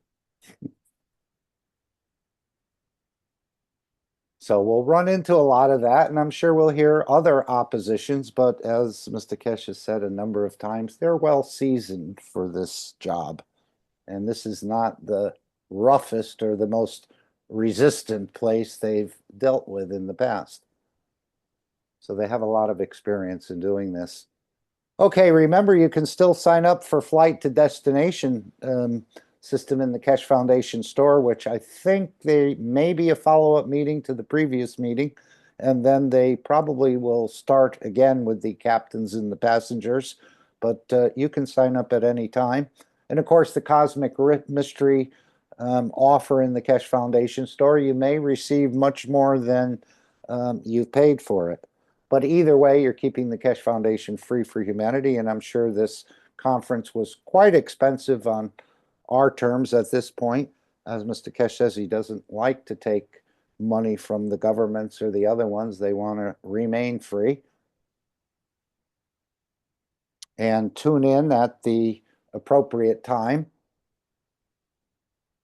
So we'll run into a lot of that, and I'm sure we'll hear other oppositions, but as Mr. Kesh has said a number of times, they're well seasoned for this job. And this is not the roughest or the most resistant place they've dealt with in the past. So they have a lot of experience in doing this. Okay, remember you can still sign up for flight to destination system in the Kesh Foundation store, which I think they may be a follow-up meeting to the previous meeting. And then they probably will start again with the captains and the passengers, but you can sign up at any time. And of course, the Cosmic Mystery offer in the Kesh Foundation store, you may receive much more than you've paid for it. But either way, you're keeping the Kesh Foundation free for humanity, and I'm sure this conference was quite expensive on our terms at this point. As Mr. Kesh says, he doesn't like to take money from the governments or the other ones. They want to remain free. And tune in at the appropriate time.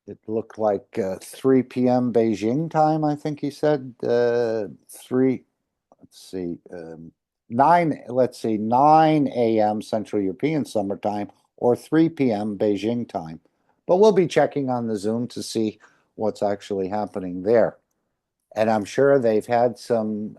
It looked like 3 p.m. Beijing time, I think he said. 9 a.m. Central European Summer Time or 3 p.m. Beijing time. But we'll be checking on the Zoom to see what's actually happening there. And I'm sure they've had some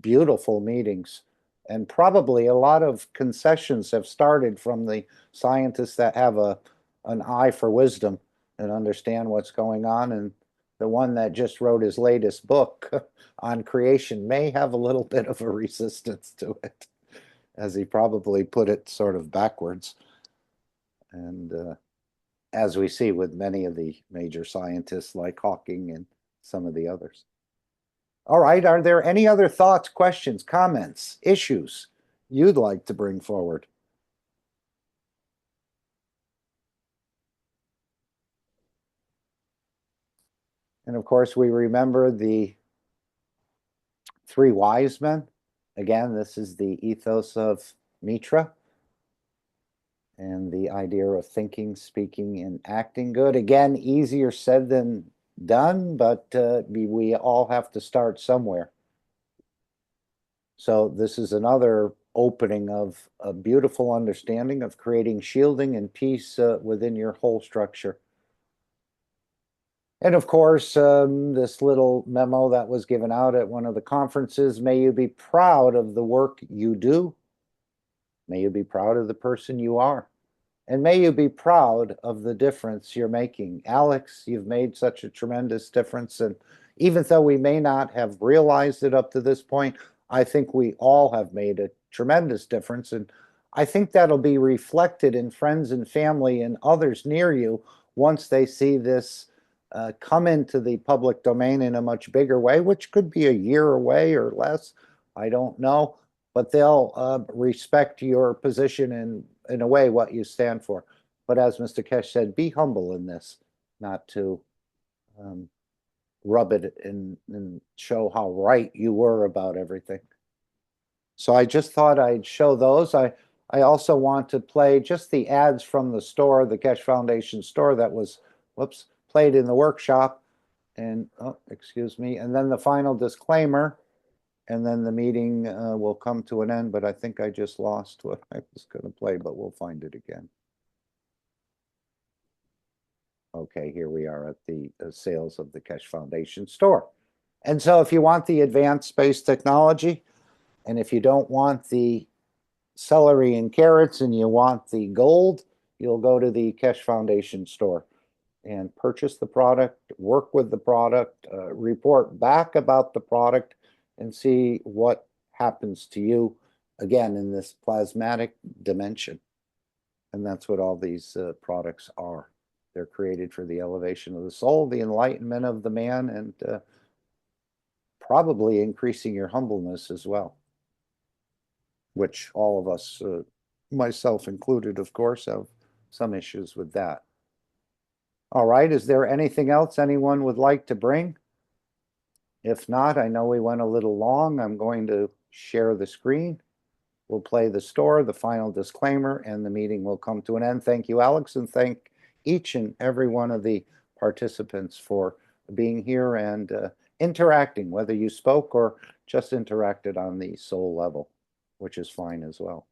beautiful meetings, and probably a lot of concessions have started from the scientists that have an eye for wisdom and understand what's going on. And the one that just wrote his latest book on creation may have a little bit of a resistance to it, as he probably put it sort of backwards. And as we see with many of the major scientists like Hawking and some of the others. All right, are there any other thoughts, questions, comments, issues you'd like to bring forward? And of course, we remember the 3 wise men. Again, this is the ethos of Mitra and the idea of thinking, speaking, and acting good. Again, easier said than done, but we all have to start somewhere. So this is another opening of a beautiful understanding of creating shielding and peace within your whole structure. And of course, this little memo that was given out at one of the conferences, may you be proud of the work you do. May you be proud of the person you are. And may you be proud of the difference you're making. Alex, you've made such a tremendous difference. And even though we may not have realized it up to this point, I think we all have made a tremendous difference. And I think that'll be reflected in friends and family and others near you once they see this come into the public domain in a much bigger way, which could be a year away or less. I don't know. But they'll respect your position in a way what you stand for. But as Mr. Kesh said, be humble in this, not to rub it and show how right you were about everything. So I just thought I'd show those. I also want to play just the ads from the store, the Kesh Foundation store that was, whoops, played in the workshop. And, oh, excuse me. And then the final disclaimer. And then the meeting will come to an end, but I think I just lost what I was going to play, but we'll find it again. Okay, here we are at the sales of the Kesh Foundation store. And so if you want the advanced space technology, and if you don't want the celery and carrots and you want the gold, you'll go to the Kesh Foundation store and purchase the product, work with the product, report back about the product, and see what happens to you, again, in this plasmatic dimension. And that's what all these products are. They're created for the elevation of the soul, the enlightenment of the man, and probably increasing your humbleness as well, which all of us, myself included, of course, have some issues with that. All right, is there anything else anyone would like to bring? If not, I know we went a little long. I'm going to share the screen. We'll play the store, the final disclaimer, and the meeting will come to an end. Thank you, Alex, and thank each and every one of the participants for being here and interacting, whether you spoke or just interacted on the soul level, which is fine as well.